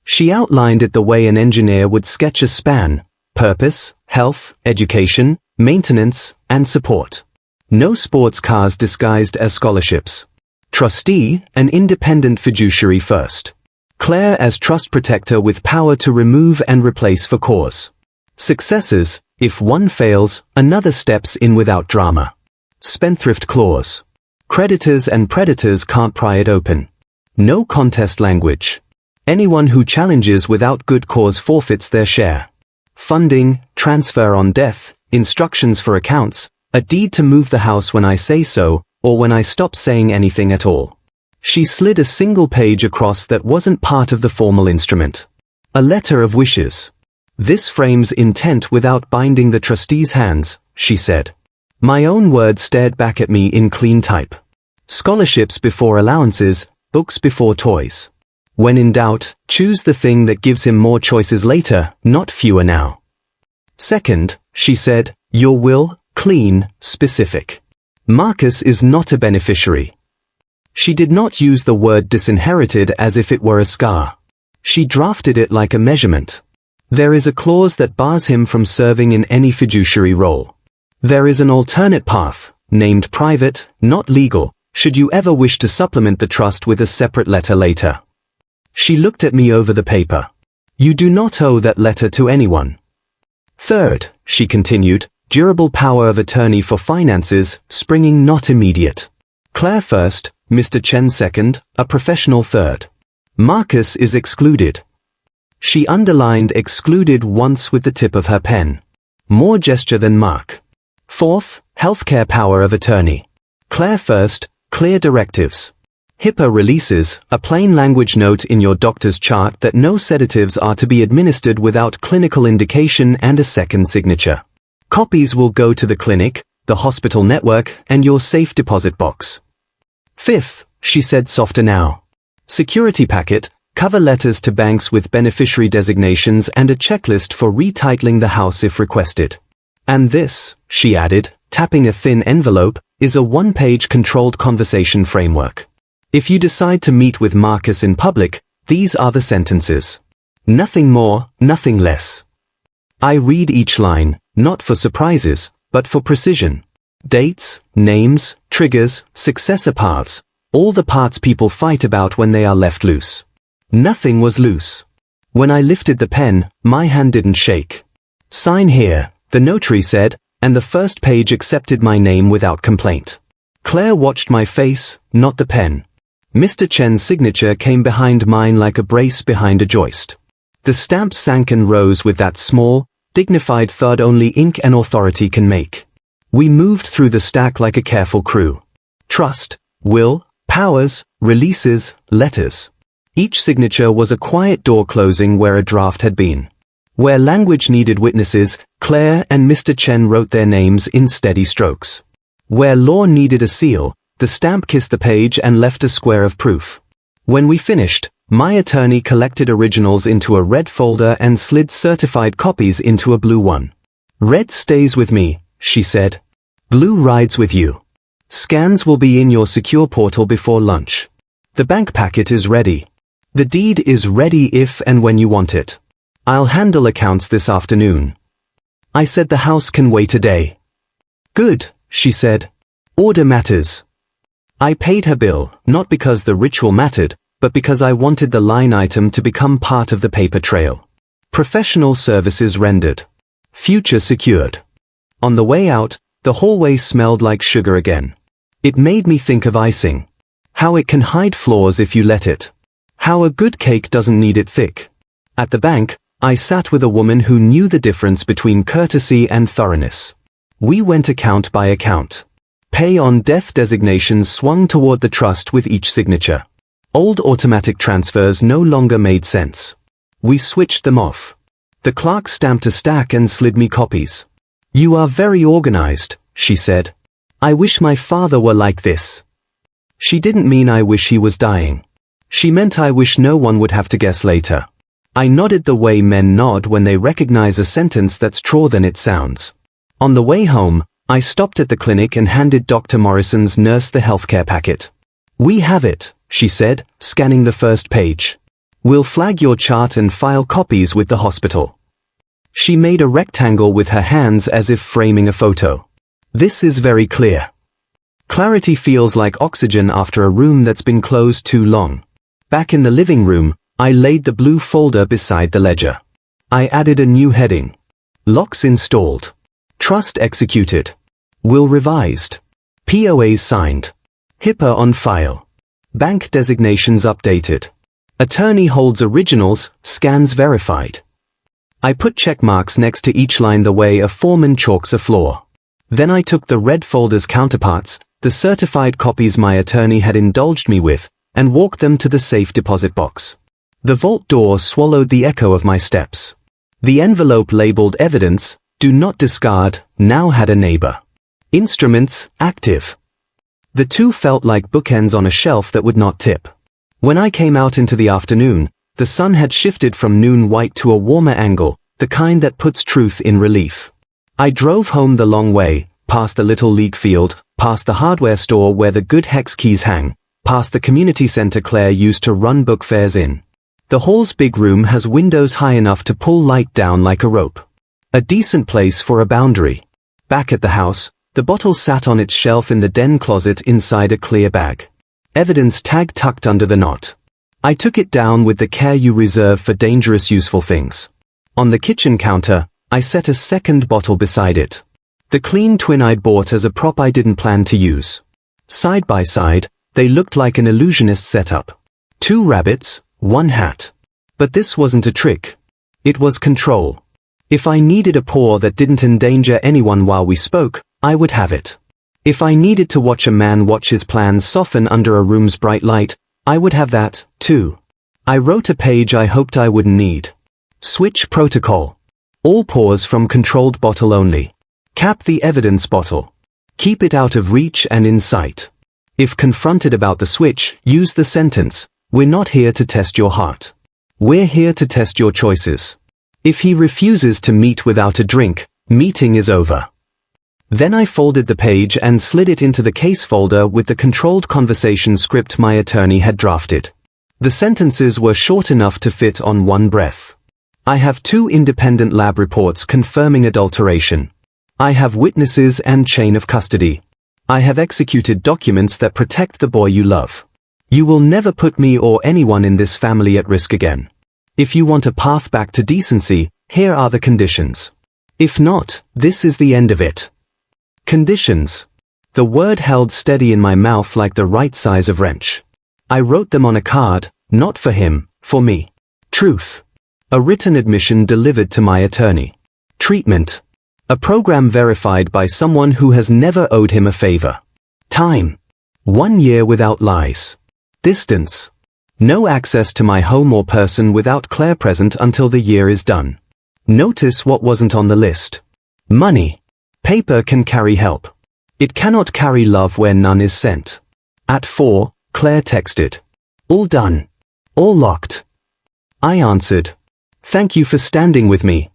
She outlined it the way an engineer would sketch a span: purpose, health, education, maintenance, and support. No sports cars disguised as scholarships. Trustee, an independent fiduciary first. Claire as trust protector with power to remove and replace for cause. Successors, if one fails, another steps in without drama. Spendthrift clause. Creditors and predators can't pry it open. No contest language. Anyone who challenges without good cause forfeits their share. Funding, transfer on death, instructions for accounts, a deed to move the house when I say so, or when I stop saying anything at all. She slid a single page across that wasn't part of the formal instrument. A letter of wishes. This frames intent without binding the trustee's hands, she said. My own words stared back at me in clean type. Scholarships before allowances, books before toys. When in doubt, choose the thing that gives him more choices later, not fewer now. Second, she said, your will, clean, specific. Marcus is not a beneficiary. She did not use the word disinherited as if it were a scar. She drafted it like a measurement. There is a clause that bars him from serving in any fiduciary role. There is an alternate path, named private, not legal, should you ever wish to supplement the trust with a separate letter later. She looked at me over the paper. You do not owe that letter to anyone. Third, she continued, durable power of attorney for finances, springing not immediate. Claire first, Mr. Chen second, a professional third. Marcus is excluded. She underlined excluded once with the tip of her pen. More gesture than mark. Fourth, healthcare power of attorney. Claire first, clear directives. HIPAA releases, a plain language note in your doctor's chart that no sedatives are to be administered without clinical indication and a second signature. Copies will go to the clinic, the hospital network, and your safe deposit box. Fifth, she said softer now. Security packet, cover letters to banks with beneficiary designations and a checklist for retitling the house if requested. And this, she added, tapping a thin envelope, is a one-page controlled conversation framework. If you decide to meet with Marcus in public, these are the sentences. Nothing more, nothing less. I read each line, not for surprises, but for precision. Dates, names, triggers, successor paths, all the parts people fight about when they are left loose. Nothing was loose. When I lifted the pen, my hand didn't shake. Sign here, the notary said, and the first page accepted my name without complaint. Claire watched my face, not the pen. Mr. Chen's signature came behind mine like a brace behind a joist. The stamp sank and rose with that small, dignified thud only ink and authority can make. We moved through the stack like a careful crew. Trust, will, powers, releases, letters. Each signature was a quiet door closing where a draft had been. Where language needed witnesses, Claire and Mr. Chen wrote their names in steady strokes. Where law needed a seal, the stamp kissed the page and left a square of proof. When we finished, my attorney collected originals into a red folder and slid certified copies into a blue one. Red stays with me, she said. Blue rides with you. Scans will be in your secure portal before lunch. The bank packet is ready. The deed is ready if and when you want it. I'll handle accounts this afternoon. I said the house can wait a day. Good, she said. Order matters. I paid her bill, not because the ritual mattered, but because I wanted the line item to become part of the paper trail. Professional services rendered. Future secured. On the way out, the hallway smelled like sugar again. It made me think of icing. How it can hide flaws if you let it. How a good cake doesn't need it thick. At the bank, I sat with a woman who knew the difference between courtesy and thoroughness. We went account by account. Pay on death designations swung toward the trust with each signature. Old automatic transfers no longer made sense. We switched them off. The clerk stamped a stack and slid me copies. You are very organized, she said. I wish my father were like this. She didn't mean I wish he was dying. She meant I wish no one would have to guess later. I nodded the way men nod when they recognize a sentence that's truer than it sounds. On the way home, I stopped at the clinic and handed Dr. Morrison's nurse the healthcare packet. We have it, she said, scanning the first page. We'll flag your chart and file copies with the hospital. She made a rectangle with her hands as if framing a photo. This is very clear. Clarity feels like oxygen after a room that's been closed too long. Back in the living room, I laid the blue folder beside the ledger. I added a new heading. Locks installed. Trust executed. Will revised. POAs signed. HIPAA on file. Bank designations updated. Attorney holds originals, scans verified. I put check marks next to each line the way a foreman chalks a floor. Then I took the red folder's counterparts, the certified copies my attorney had indulged me with, and walked them to the safe deposit box. The vault door swallowed the echo of my steps. The envelope labeled evidence, do not discard, now had a neighbor. Instruments, active. The two felt like bookends on a shelf that would not tip. When I came out into the afternoon, the sun had shifted from noon white to a warmer angle, the kind that puts truth in relief. I drove home the long way, past the little league field, past the hardware store where the good hex keys hang, past the community center Claire used to run book fairs in. The hall's big room has windows high enough to pull light down like a rope. A decent place for a boundary. Back at the house, the bottle sat on its shelf in the den closet inside a clear bag. Evidence tag tucked under the knot. I took it down with the care you reserve for dangerous useful things. On the kitchen counter, I set a second bottle beside it. The clean twin I'd bought as a prop I didn't plan to use. Side by side, they looked like an illusionist setup. 2 rabbits, 1 hat. But this wasn't a trick. It was control. If I needed a paw that didn't endanger anyone while we spoke, I would have it. If I needed to watch a man watch his plans soften under a room's bright light, I would have that, too. I wrote a page I hoped I wouldn't need. Switch protocol. All paws from controlled bottle only. Cap the evidence bottle. Keep it out of reach and in sight. If confronted about the switch, use the sentence, "We're not here to test your heart. We're here to test your choices." If he refuses to meet without a drink, meeting is over. Then I folded the page and slid it into the case folder with the controlled conversation script my attorney had drafted. The sentences were short enough to fit on one breath. I have 2 independent lab reports confirming adulteration. I have witnesses and chain of custody. I have executed documents that protect the boy you love. You will never put me or anyone in this family at risk again. If you want a path back to decency, here are the conditions. If not, this is the end of it. Conditions. The word held steady in my mouth like the right size of wrench. I wrote them on a card, not for him, for me. Truth. A written admission delivered to my attorney. Treatment. A program verified by someone who has never owed him a favor. Time. 1 year without lies. Distance. No access to my home or person without Claire present until the year is done. Notice what wasn't on the list. Money. Paper can carry help. It cannot carry love where none is sent. At 4, Claire texted. All done. All locked. I answered. Thank you for standing with me.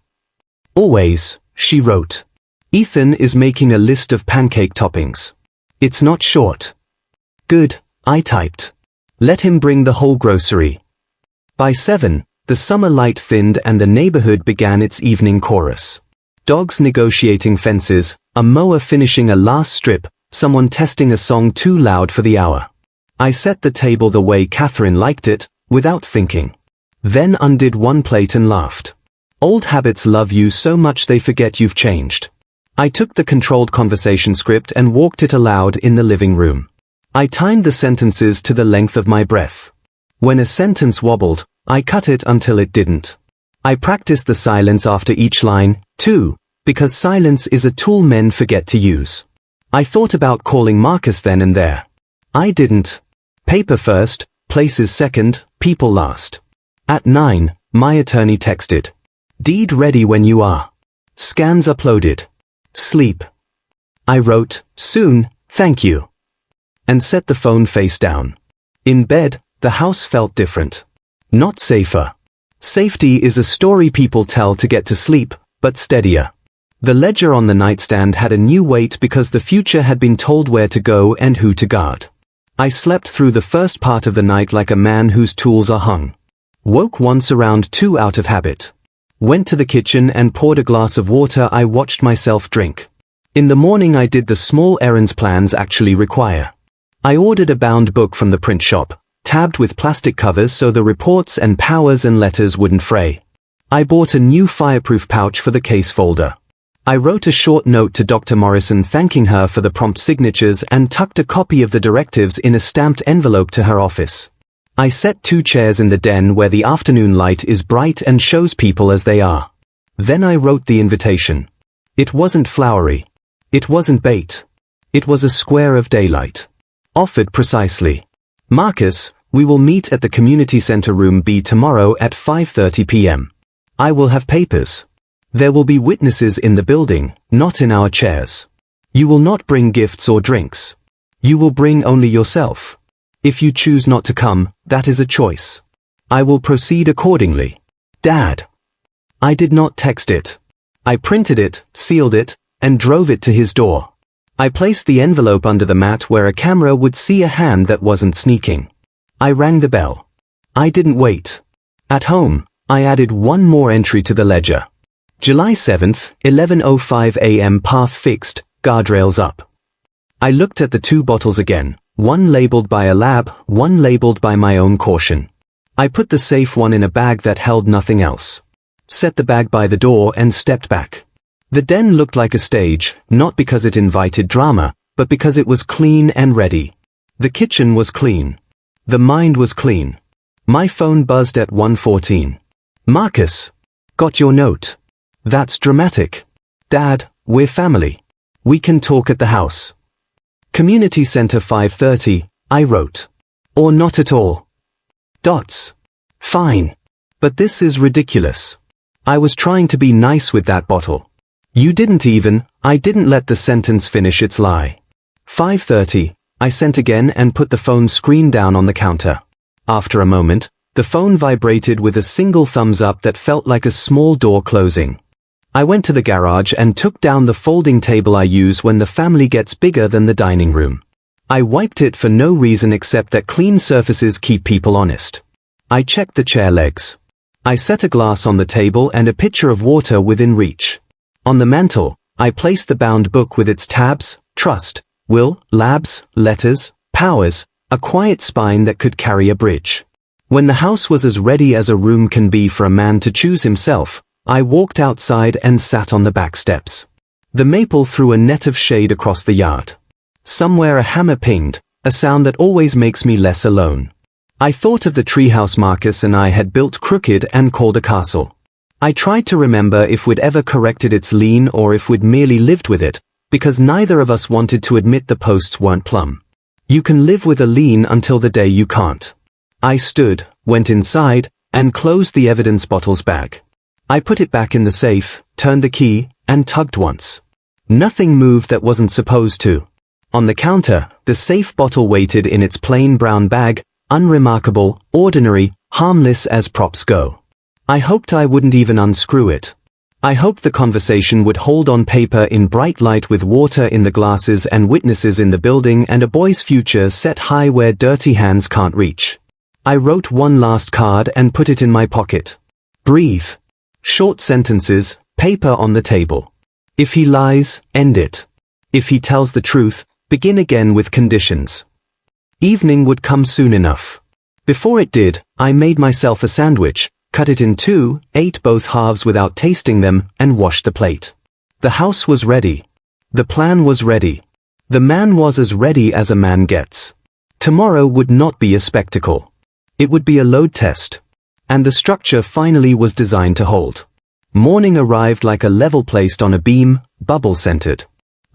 Always, she wrote. Ethan is making a list of pancake toppings. It's not short. Good, I typed. Let him bring the whole grocery. By 7, the summer light thinned and the neighborhood began its evening chorus. Dogs negotiating fences, a mower finishing a last strip, someone testing a song too loud for the hour. I set the table the way Catherine liked it, without thinking. Then undid one plate and laughed. Old habits love you so much they forget you've changed. I took the controlled conversation script and walked it aloud in the living room. I timed the sentences to the length of my breath. When a sentence wobbled, I cut it until it didn't. I practiced the silence after each line, too, because silence is a tool men forget to use. I thought about calling Marcus then and there. I didn't. Paper first, places second, people last. At 9, my attorney texted. Deed ready when you are. Scans uploaded. Sleep. I wrote, soon, thank you. And set the phone face down. In bed, the house felt different. Not safer. Safety is a story people tell to get to sleep, but steadier. The ledger on the nightstand had a new weight because the future had been told where to go and who to guard. I slept through the first part of the night like a man whose tools are hung. Woke once around 2 out of habit. Went to the kitchen and poured a glass of water I watched myself drink. In the morning I did the small errands plans actually require. I ordered a bound book from the print shop, tabbed with plastic covers so the reports and powers and letters wouldn't fray. I bought a new fireproof pouch for the case folder. I wrote a short note to Dr. Morrison thanking her for the prompt signatures and tucked a copy of the directives in a stamped envelope to her office. I set 2 chairs in the den where the afternoon light is bright and shows people as they are. Then I wrote the invitation. It wasn't flowery. It wasn't bait. It was a square of daylight. Offered precisely. Marcus, we will meet at the community center room B tomorrow at 5:30 p.m. I will have papers. There will be witnesses in the building, not in our chairs. You will not bring gifts or drinks. You will bring only yourself. If you choose not to come, that is a choice. I will proceed accordingly. Dad. I did not text it. I printed it, sealed it, and drove it to his door. I placed the envelope under the mat where a camera would see a hand that wasn't sneaking. I rang the bell. I didn't wait. At home, I added one more entry to the ledger. July 7th, 11:05 a.m. Path fixed, guardrails up. I looked at the two bottles again, one labeled by a lab, one labeled by my own caution. I put the safe one in a bag that held nothing else. Set the bag by the door and stepped back. The den looked like a stage, not because it invited drama, but because it was clean and ready. The kitchen was clean. The mind was clean. My phone buzzed at 1:14. Marcus. Got your note. That's dramatic. Dad, we're family. We can talk at the house. Community Center 5:30, I wrote. Or not at all. Dots. Fine. But this is ridiculous. I was trying to be nice with that bottle. You didn't even, I didn't let the sentence finish its lie. 5:30, I sent again and put the phone screen down on the counter. After a moment, the phone vibrated with a single thumbs up that felt like a small door closing. I went to the garage and took down the folding table I use when the family gets bigger than the dining room. I wiped it for no reason except that clean surfaces keep people honest. I checked the chair legs. I set a glass on the table and a pitcher of water within reach. On the mantel, I placed the bound book with its tabs, trust, will, labs, letters, powers, a quiet spine that could carry a bridge. When the house was as ready as a room can be for a man to choose himself, I walked outside and sat on the back steps. The maple threw a net of shade across the yard. Somewhere a hammer pinged, a sound that always makes me less alone. I thought of the treehouse Marcus and I had built crooked and called a castle. I tried to remember if we'd ever corrected its lean or if we'd merely lived with it, because neither of us wanted to admit the posts weren't plumb. You can live with a lean until the day you can't. I stood, went inside, and closed the evidence bottles bag. I put it back in the safe, turned the key, and tugged once. Nothing moved that wasn't supposed to. On the counter, the safe bottle waited in its plain brown bag, unremarkable, ordinary, harmless as props go. I hoped I wouldn't even unscrew it. I hoped the conversation would hold on paper in bright light with water in the glasses and witnesses in the building and a boy's future set high where dirty hands can't reach. I wrote one last card and put it in my pocket. Breathe. Short sentences, paper on the table. If he lies, end it. If he tells the truth, begin again with conditions. Evening would come soon enough. Before it did, I made myself a sandwich, cut it in two, ate both halves without tasting them, and washed the plate. The house was ready. The plan was ready. The man was as ready as a man gets. Tomorrow would not be a spectacle. It would be a load test. And the structure finally was designed to hold. Morning arrived like a level placed on a beam, bubble-centered.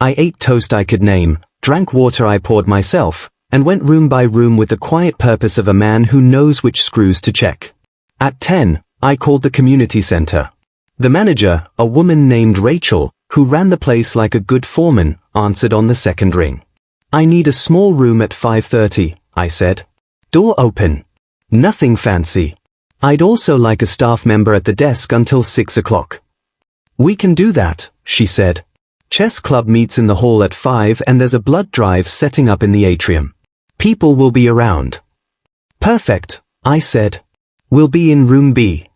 I ate toast I could name, drank water I poured myself, and went room by room with the quiet purpose of a man who knows which screws to check. At 10, I called the community center. The manager, a woman named Rachel, who ran the place like a good foreman, answered on the second ring. I need a small room at 5:30, I said. Door open. Nothing fancy. I'd also like a staff member at the desk until 6 o'clock. We can do that, she said. Chess club meets in the hall at 5 and there's a blood drive setting up in the atrium. People will be around. Perfect, I said. We'll be in room B.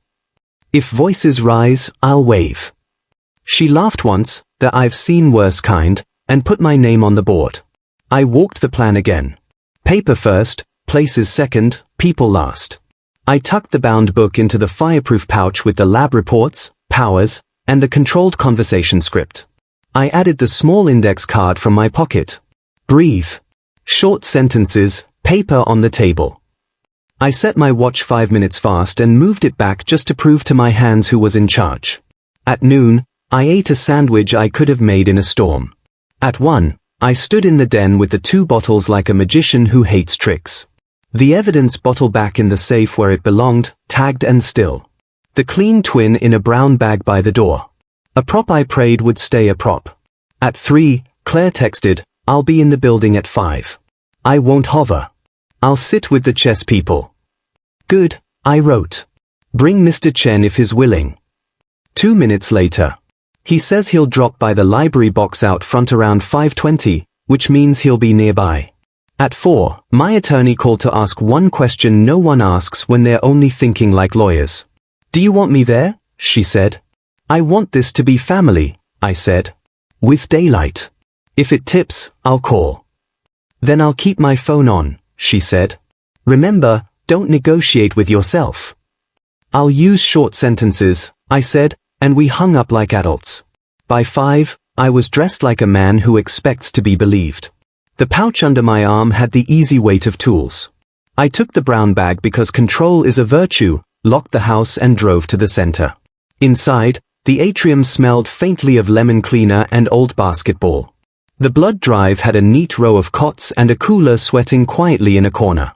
If voices rise, I'll wave. She laughed once, the I've seen worse kind, and put my name on the board. I walked the plan again. Paper first, places second, people last. I tucked the bound book into the fireproof pouch with the lab reports, powers, and the controlled conversation script. I added the small index card from my pocket. Breathe. Short sentences, paper on the table. I set my watch 5 minutes fast and moved it back just to prove to my hands who was in charge. At noon, I ate a sandwich I could have made in a storm. At 1, I stood in the den with the two bottles like a magician who hates tricks. The evidence bottle back in the safe where it belonged, tagged and still. The clean twin in a brown bag by the door. A prop I prayed would stay a prop. At 3, Claire texted, I'll be in the building at 5. I won't hover. I'll sit with the chess people. Good, I wrote. Bring Mr. Chen if he's willing. 2 minutes later. He says he'll drop by the library box out front around 5:20, which means he'll be nearby. At 4, my attorney called to ask one question no one asks when they're only thinking like lawyers. Do you want me there? She said. I want this to be family, I said. With daylight. If it tips, I'll call. Then I'll keep my phone on, she said. Remember, don't negotiate with yourself. I'll use short sentences, I said, and we hung up like adults. By 5, I was dressed like a man who expects to be believed. The pouch under my arm had the easy weight of tools. I took the brown bag because control is a virtue, locked the house and drove to the center. Inside, the atrium smelled faintly of lemon cleaner and old basketball. The blood drive had a neat row of cots and a cooler sweating quietly in a corner.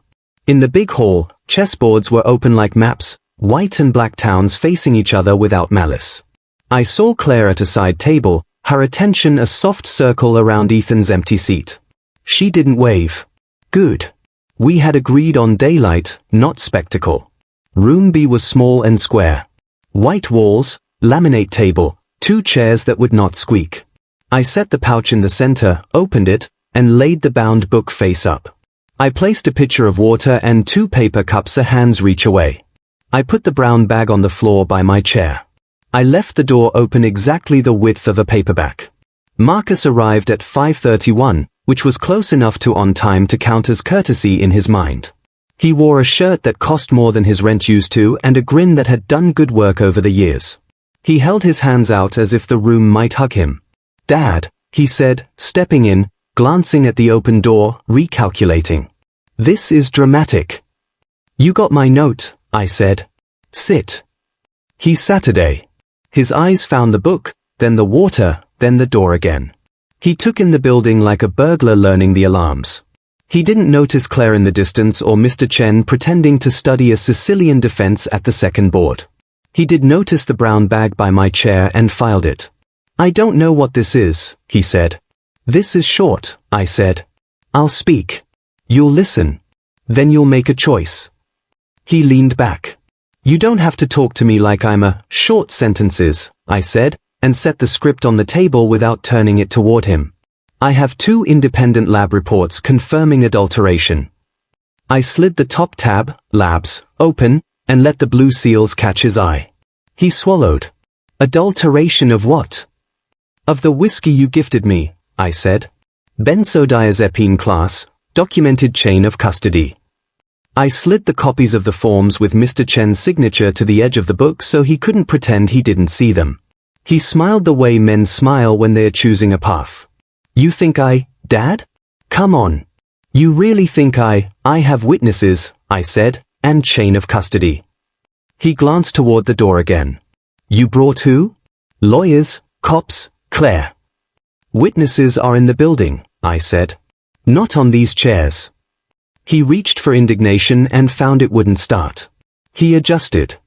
In the big hall, chessboards were open like maps, white and black towns facing each other without malice. I saw Claire at a side table, her attention a soft circle around Ethan's empty seat. She didn't wave. Good. We had agreed on daylight, not spectacle. Room B was small and square. White walls, laminate table, 2 chairs that would not squeak. I set the pouch in the center, opened it, and laid the bound book face up. I placed a pitcher of water and 2 paper cups a hand's reach away. I put the brown bag on the floor by my chair. I left the door open exactly the width of a paperback. Marcus arrived at 5:31, which was close enough to on time to count as courtesy in his mind. He wore a shirt that cost more than his rent used to and a grin that had done good work over the years. He held his hands out as if the room might hug him. Dad, he said, stepping in, glancing at the open door, recalculating. This is dramatic. You got my note, I said. Sit. He's Saturday. His eyes found the book, then the water, then the door again. He took in the building like a burglar learning the alarms. He didn't notice Claire in the distance or Mr. Chen pretending to study a Sicilian defense at the second board. He did notice the brown bag by my chair and filed it. I don't know what this is, he said. This is short, I said. I'll speak. You'll listen. Then you'll make a choice. He leaned back. You don't have to talk to me like I'm a short sentences, I said, and set the script on the table without turning it toward him. I have 2 independent lab reports confirming adulteration. I slid the top tab, labs, open, and let the blue seals catch his eye. He swallowed. Adulteration of what? Of the whiskey you gifted me, I said. Benzodiazepine class, documented chain of custody. I slid the copies of the forms with Mr. Chen's signature to the edge of the book so he couldn't pretend he didn't see them. He smiled the way men smile when they're choosing a path. You think Dad? Come on. You really think I have witnesses, I said, and chain of custody. He glanced toward the door again. You brought who? Lawyers, cops, Claire. Witnesses are in the building, I said. Not on these chairs. He reached for indignation and found it wouldn't start. He adjusted.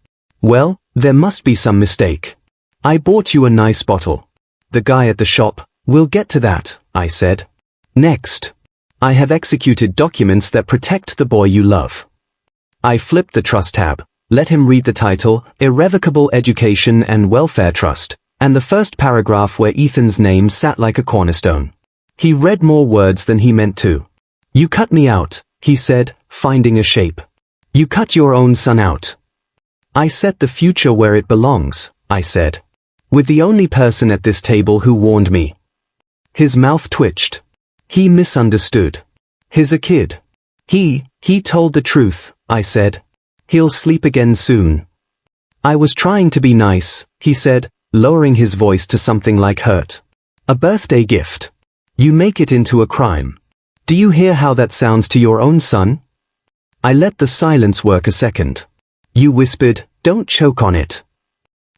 Well, there must be some mistake. I bought you a nice bottle. The guy at the shop, we'll get to that, I said. Next. I have executed documents that protect the boy you love. I flipped the trust tab, let him read the title, Irrevocable Education and Welfare Trust, and the first paragraph where Ethan's name sat like a cornerstone. He read more words than he meant to. You cut me out, he said, finding a shape. You cut your own son out. I set the future where it belongs, I said. With the only person at this table who warned me. His mouth twitched. He misunderstood. He's a kid. He told the truth, I said. He'll sleep again soon. I was trying to be nice, he said, lowering his voice to something like hurt. A birthday gift. You make it into a crime. Do you hear how that sounds to your own son? I let the silence work a second. You whispered, don't choke on it.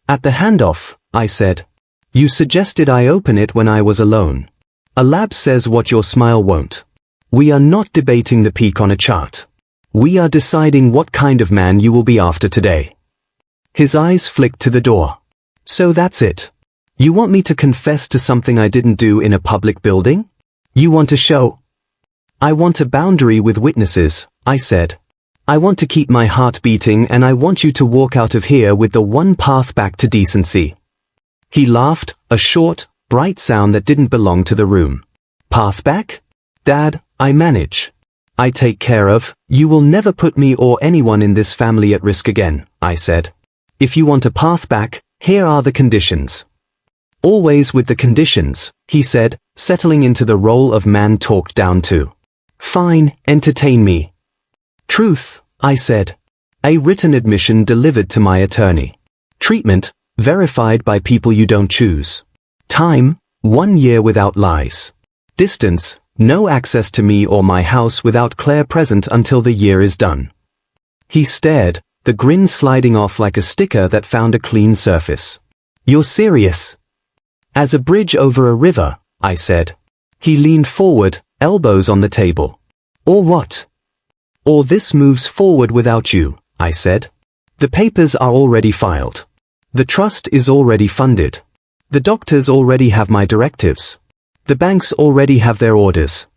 At the handoff, I said. You suggested I open it when I was alone. A lab says what your smile won't. We are not debating the peak on a chart. We are deciding what kind of man you will be after today. His eyes flicked to the door. So that's it. You want me to confess to something I didn't do in a public building? You want to show? I want a boundary with witnesses, I said. I want to keep my heart beating, and I want you to walk out of here with the one path back to decency. He laughed, a short, bright sound that didn't belong to the room. Path back? Dad, I manage. I take care of. You will never put me or anyone in this family at risk again, I said. If you want a path back, here are the conditions. Always with the conditions, he said, settling into the role of man talked down to. Fine, entertain me. Truth, I said. A written admission delivered to my attorney. Treatment, verified by people you don't choose. Time, 1 year without lies. Distance, no access to me or my house without Claire present until the year is done. He stared, the grin sliding off like a sticker that found a clean surface. You're serious? As a bridge over a river, I said. He leaned forward, elbows on the table. Or what? Or this moves forward without you, I said. The papers are already filed. The trust is already funded. The doctors already have my directives. The banks already have their orders.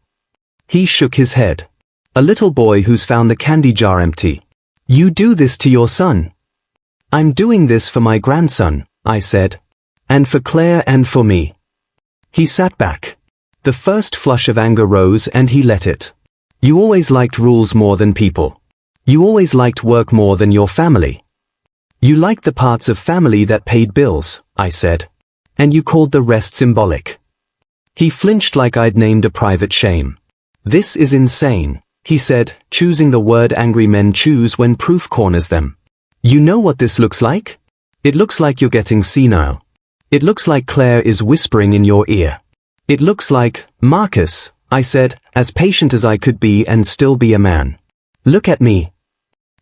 He shook his head. A little boy who's found the candy jar empty. You do this to your son. I'm doing this for my grandson, I said. And for Claire and for me. He sat back. The first flush of anger rose and he let it. You always liked rules more than people. You always liked work more than your family. You liked the parts of family that paid bills, I said. And you called the rest symbolic. He flinched like I'd named a private shame. This is insane, he said, choosing the word angry men choose when proof corners them. You know what this looks like? It looks like you're getting senile. It looks like Claire is whispering in your ear. It looks like, Marcus, I said, as patient as I could be and still be a man. Look at me.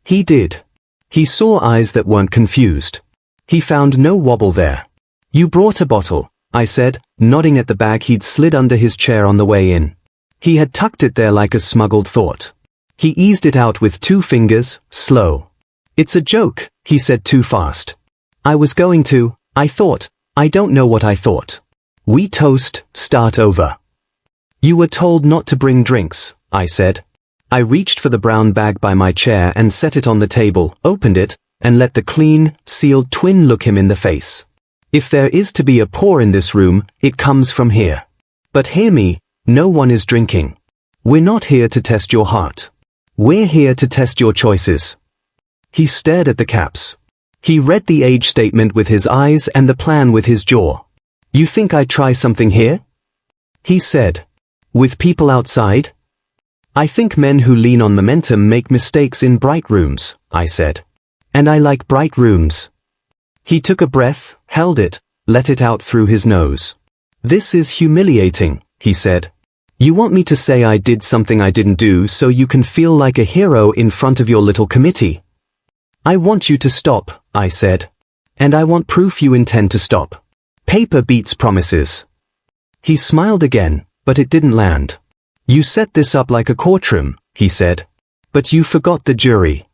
He did. He saw eyes that weren't confused. He found no wobble there. You brought a bottle, I said, nodding at the bag he'd slid under his chair on the way in. He had tucked it there like a smuggled thought. He eased it out with 2 fingers, slow. It's a joke, he said too fast. I was going to, I thought, I don't know what I thought. We toast, start over. You were told not to bring drinks, I said. I reached for the brown bag by my chair and set it on the table, opened it, and let the clean, sealed twin look him in the face. If there is to be a pour in this room, it comes from here. But hear me, no one is drinking. We're not here to test your heart. We're here to test your choices. He stared at the caps. He read the age statement with his eyes and the plan with his jaw. You think I'd try something here? He said. With people outside? I think men who lean on momentum make mistakes in bright rooms, I said. And I like bright rooms. He took a breath, held it, let it out through his nose. This is humiliating, he said. You want me to say I did something I didn't do so you can feel like a hero in front of your little committee? I want you to stop, I said. And I want proof you intend to stop. Paper beats promises. He smiled again, but it didn't land. You set this up like a courtroom, he said. But you forgot the jury.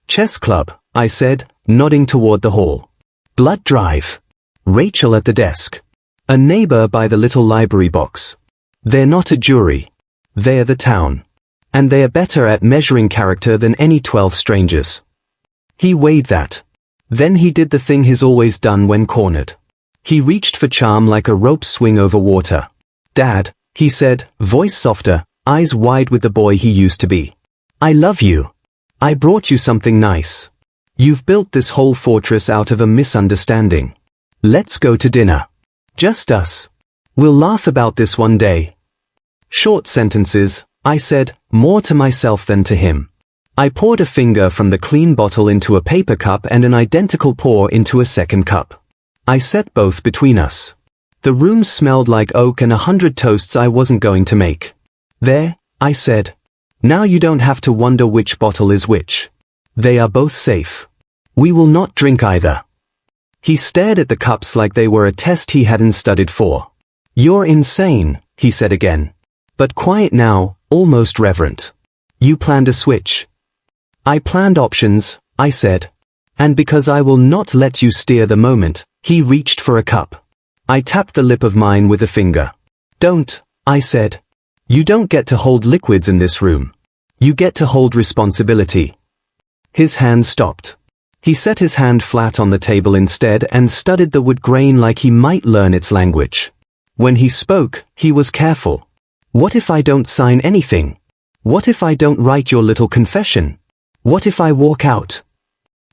Chess club, I said, nodding toward the hall. Blood drive. Rachel at the desk. A neighbor by the little library box. They're not a jury. They're the town. And they are better at measuring character than any 12 strangers. He weighed that. Then he did the thing he's always done when cornered. He reached for charm like a rope swing over water. Dad, he said, voice softer, eyes wide with the boy he used to be. I love you. I brought you something nice. You've built this whole fortress out of a misunderstanding. Let's go to dinner. Just us. We'll laugh about this one day. Short sentences, I said, more to myself than to him. I poured a finger from the clean bottle into a paper cup and an identical pour into a second cup. I set both between us. The room smelled like oak and 100 toasts I wasn't going to make. There, I said. Now you don't have to wonder which bottle is which. They are both safe. We will not drink either. He stared at the cups like they were a test he hadn't studied for. You're insane, he said again. But quiet now, almost reverent. You planned a switch. I planned options, I said. And because I will not let you steer the moment, he reached for a cup. I tapped the lip of mine with a finger. Don't, I said. You don't get to hold liquids in this room. You get to hold responsibility. His hand stopped. He set his hand flat on the table instead and studied the wood grain like he might learn its language. When he spoke, he was careful. What if I don't sign anything? What if I don't write your little confession? What if I walk out?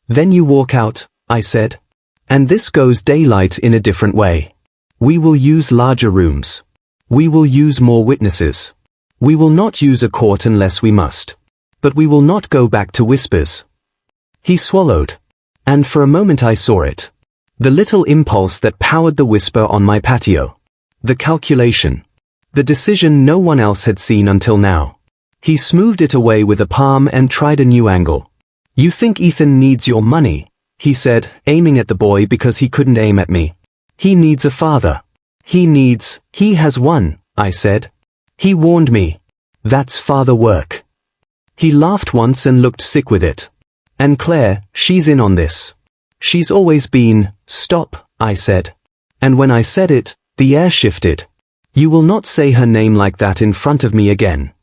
Then you walk out, I said. And this goes daylight in a different way. We will use larger rooms. We will use more witnesses. We will not use a court unless we must. But we will not go back to whispers. He swallowed. And for a moment I saw it. The little impulse that powered the whisper on my patio. The calculation. The decision no one else had seen until now. He smoothed it away with a palm and tried a new angle. You think Ethan needs your money, he said, aiming at the boy because he couldn't aim at me. He needs a father. He has one, I said. He warned me. That's father work. He laughed once and looked sick with it. And Claire, she's in on this. She's always been, stop, I said. And when I said it, the air shifted. You will not say her name like that in front of me again.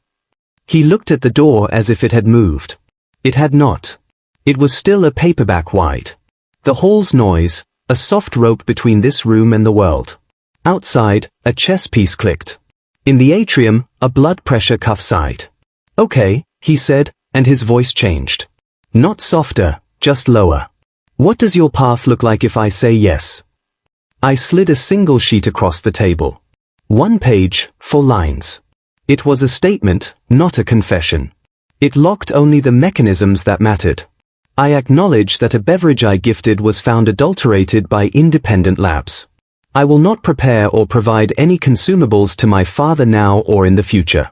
He looked at the door as if it had moved. It had not. It was still a paperback wide. The hall's noise, a soft rope between this room and the world. Outside, a chess piece clicked. In the atrium, a blood pressure cuff sighed. Okay, he said, and his voice changed. Not softer, just lower. What does your path look like if I say yes? I slid a single sheet across the table. 1 page, 4 lines. It was a statement, not a confession. It locked only the mechanisms that mattered. I acknowledge that a beverage I gifted was found adulterated by independent labs. I will not prepare or provide any consumables to my father now or in the future.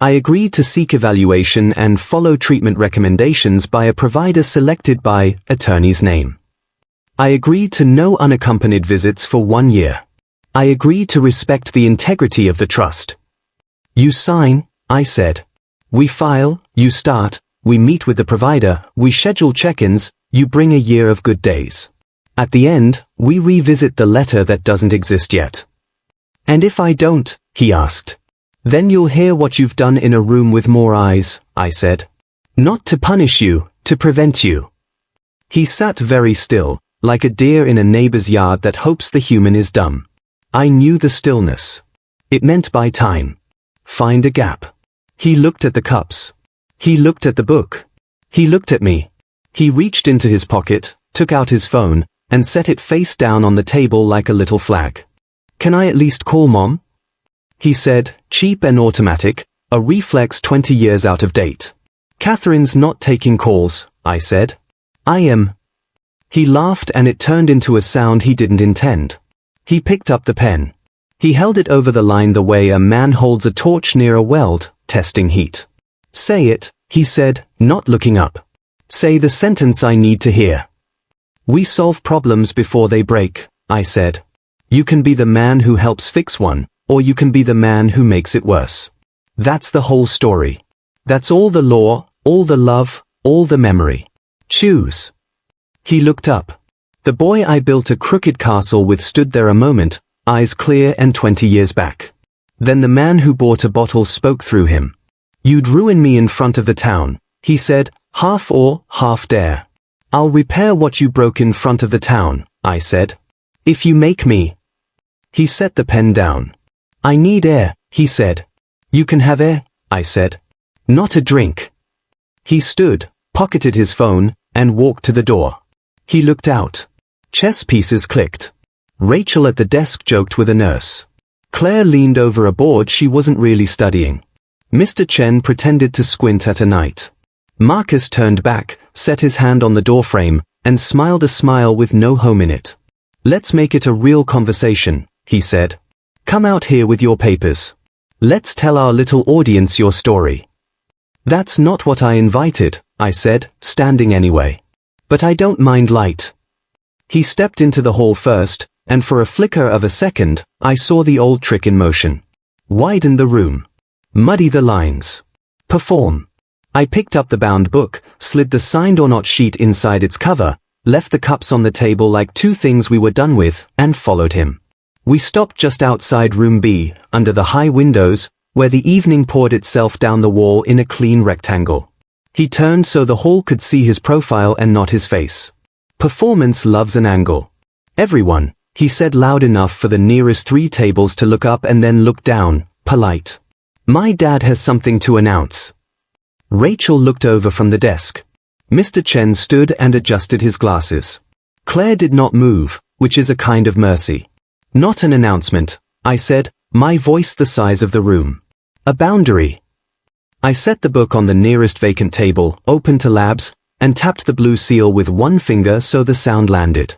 I agreed to seek evaluation and follow treatment recommendations by a provider selected by attorney's name. I agreed to no unaccompanied visits for 1 year. I agreed to respect the integrity of the trust. You sign, I said. We file, you start, we meet with the provider, we schedule check-ins, you bring a year of good days. At the end, we revisit the letter that doesn't exist yet. And if I don't, he asked. Then you'll hear what you've done in a room with more eyes, I said. Not to punish you, to prevent you. He sat very still, like a deer in a neighbor's yard that hopes the human is dumb. I knew the stillness. It meant buy time. Find a gap. He looked at the cups. He looked at the book. He looked at me. He reached into his pocket, took out his phone, and set it face down on the table like a little flag. Can I at least call Mom? He said, cheap and automatic, a reflex 20 years out of date. Catherine's not taking calls, I said. I am. He laughed and it turned into a sound he didn't intend. He picked up the pen. He held it over the line the way a man holds a torch near a weld, testing heat. Say it, he said, not looking up. Say the sentence I need to hear. We solve problems before they break, I said. You can be the man who helps fix one, or you can be the man who makes it worse. That's the whole story. That's all the law, all the love, all the memory. Choose. He looked up. The boy I built a crooked castle with stood there a moment, eyes clear and 20 years back. Then the man who bought a bottle spoke through him. You'd ruin me in front of the town, he said, half or half dare. I'll repair what you broke in front of the town, I said. If you make me. He set the pen down. I need air, he said. You can have air, I said. Not a drink. He stood, pocketed his phone, and walked to the door. He looked out. Chess pieces clicked. Rachel at the desk joked with a nurse. Claire leaned over a board she wasn't really studying. Mr. Chen pretended to squint at a night. Marcus turned back, set his hand on the doorframe, and smiled a smile with no home in it. Let's make it a real conversation, he said. Come out here with your papers. Let's tell our little audience your story. That's not what I invited, I said, standing anyway. But I don't mind light. He stepped into the hall first, and for a flicker of a second, I saw the old trick in motion. Widen the room. Muddy the lines. Perform. I picked up the bound book, slid the signed or not sheet inside its cover, left the cups on the table like two things we were done with, and followed him. We stopped just outside room B, under the high windows, where the evening poured itself down the wall in a clean rectangle. He turned so the hall could see his profile and not his face. Performance loves an angle. Everyone, he said loud enough for the nearest 3 tables to look up and then look down, polite. My dad has something to announce. Rachel looked over from the desk. Mr. Chen stood and adjusted his glasses. Claire did not move, which is a kind of mercy. Not an announcement, I said, my voice the size of the room. A boundary. I set the book on the nearest vacant table, open to labs, and tapped the blue seal with one finger so the sound landed.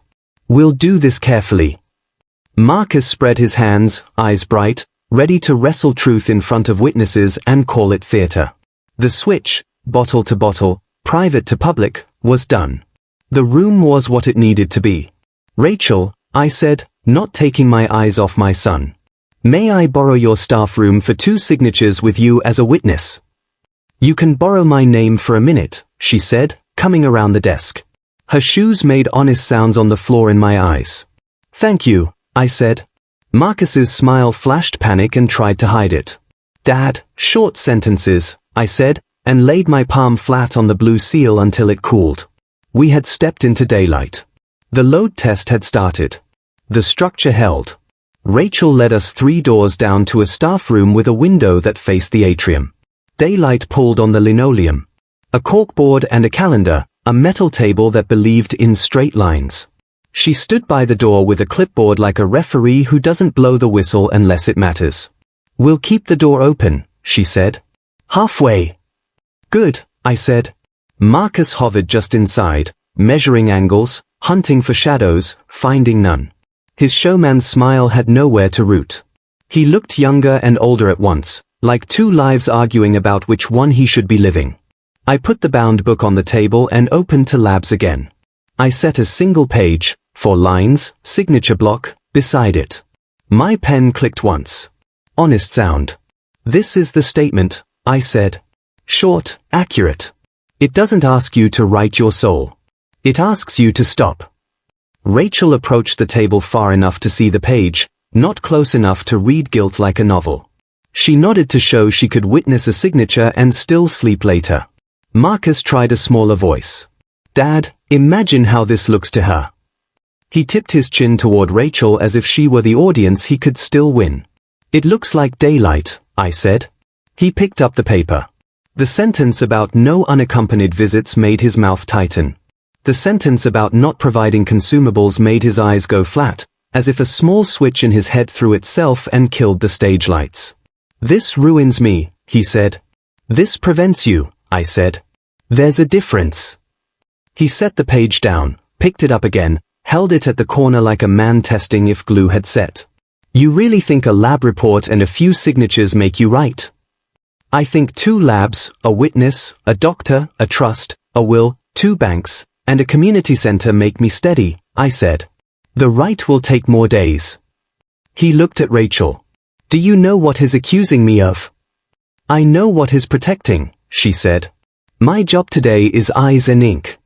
We'll do this carefully. Marcus spread his hands, eyes bright, ready to wrestle truth in front of witnesses and call it theater. The switch, bottle to bottle, private to public, was done. The room was what it needed to be. Rachel, I said, not taking my eyes off my son. May I borrow your staff room for 2 signatures with you as a witness? You can borrow my name for a minute, she said, coming around the desk. Her shoes made honest sounds on the floor in my eyes. Thank you, I said. Marcus's smile flashed panic and tried to hide it. Dad, short sentences, I said, and laid my palm flat on the blue seal until it cooled. We had stepped into daylight. The load test had started. The structure held. Rachel led us 3 doors down to a staff room with a window that faced the atrium. Daylight pulled on the linoleum. A corkboard and a calendar, a metal table that believed in straight lines. She stood by the door with a clipboard like a referee who doesn't blow the whistle unless it matters. We'll keep the door open, she said. Halfway. Good, I said. Marcus hovered just inside, measuring angles, hunting for shadows, finding none. His showman's smile had nowhere to root. He looked younger and older at once, like 2 lives arguing about which one he should be living. I put the bound book on the table and opened to labs again. I set a single page, 4 lines, signature block, beside it. My pen clicked once. Honest sound. This is the statement, I said. Short, accurate. It doesn't ask you to write your soul. It asks you to stop. Rachel approached the table far enough to see the page, not close enough to read guilt like a novel. She nodded to show she could witness a signature and still sleep later. Marcus tried a smaller voice. Dad, imagine how this looks to her. He tipped his chin toward Rachel as if she were the audience he could still win. It looks like daylight, I said. He picked up the paper. The sentence about no unaccompanied visits made his mouth tighten. The sentence about not providing consumables made his eyes go flat, as if a small switch in his head threw itself and killed the stage lights. This ruins me, he said. This prevents you, I said. There's a difference. He set the page down, picked it up again, held it at the corner like a man testing if glue had set. You really think a lab report and a few signatures make you right? I think 2 labs, a witness, a doctor, a trust, a will, 2 banks, and a community center make me steady, I said. The right will take more days. He looked at Rachel. Do you know what he's accusing me of? I know what he's protecting, she said. My job today is eyes and ink.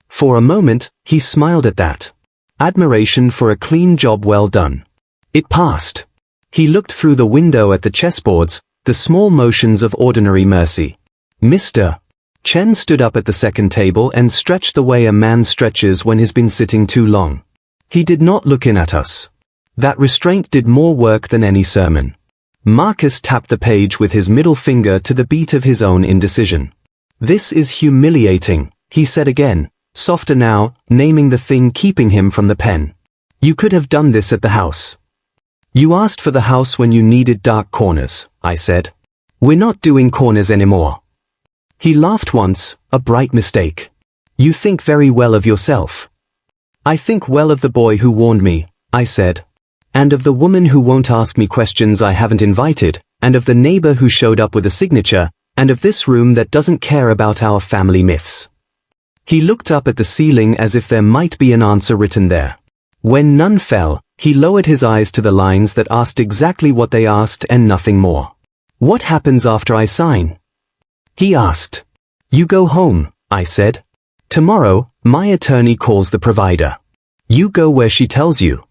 For a moment, he smiled at that. Admiration for a clean job well done. It passed. He looked through the window at the chessboards, the small motions of ordinary mercy. Mr. Chen stood up at the second table and stretched the way a man stretches when he's been sitting too long. He did not look in at us. That restraint did more work than any sermon. Marcus tapped the page with his middle finger to the beat of his own indecision. This is humiliating, he said again, softer now, naming the thing keeping him from the pen. You could have done this at the house. You asked for the house when you needed dark corners, I said. We're not doing corners anymore. He laughed once, a bright mistake. You think very well of yourself. I think well of the boy who warned me, I said. And of the woman who won't ask me questions I haven't invited, and of the neighbor who showed up with a signature, and of this room that doesn't care about our family myths. He looked up at the ceiling as if there might be an answer written there. When none fell, he lowered his eyes to the lines that asked exactly what they asked and nothing more. What happens after I sign? He asked. You go home, I said. Tomorrow, My attorney calls the provider. You go where she tells you.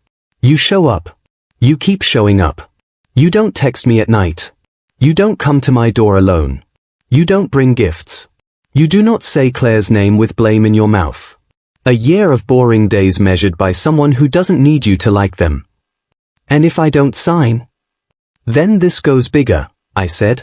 You show up. You keep showing up. You don't text me at night. You don't come to my door alone. You don't bring gifts. You do not say Claire's name with blame in your mouth. A year of boring days measured by someone who doesn't need you to like them. And if I don't sign? Then this goes bigger, I said.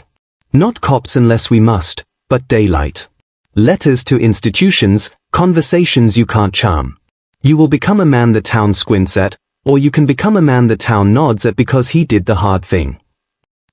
Not cops unless we must, but daylight. Letters to institutions, conversations you can't charm. You will become a man the town squints at, or you can become a man the town nods at because he did the hard thing.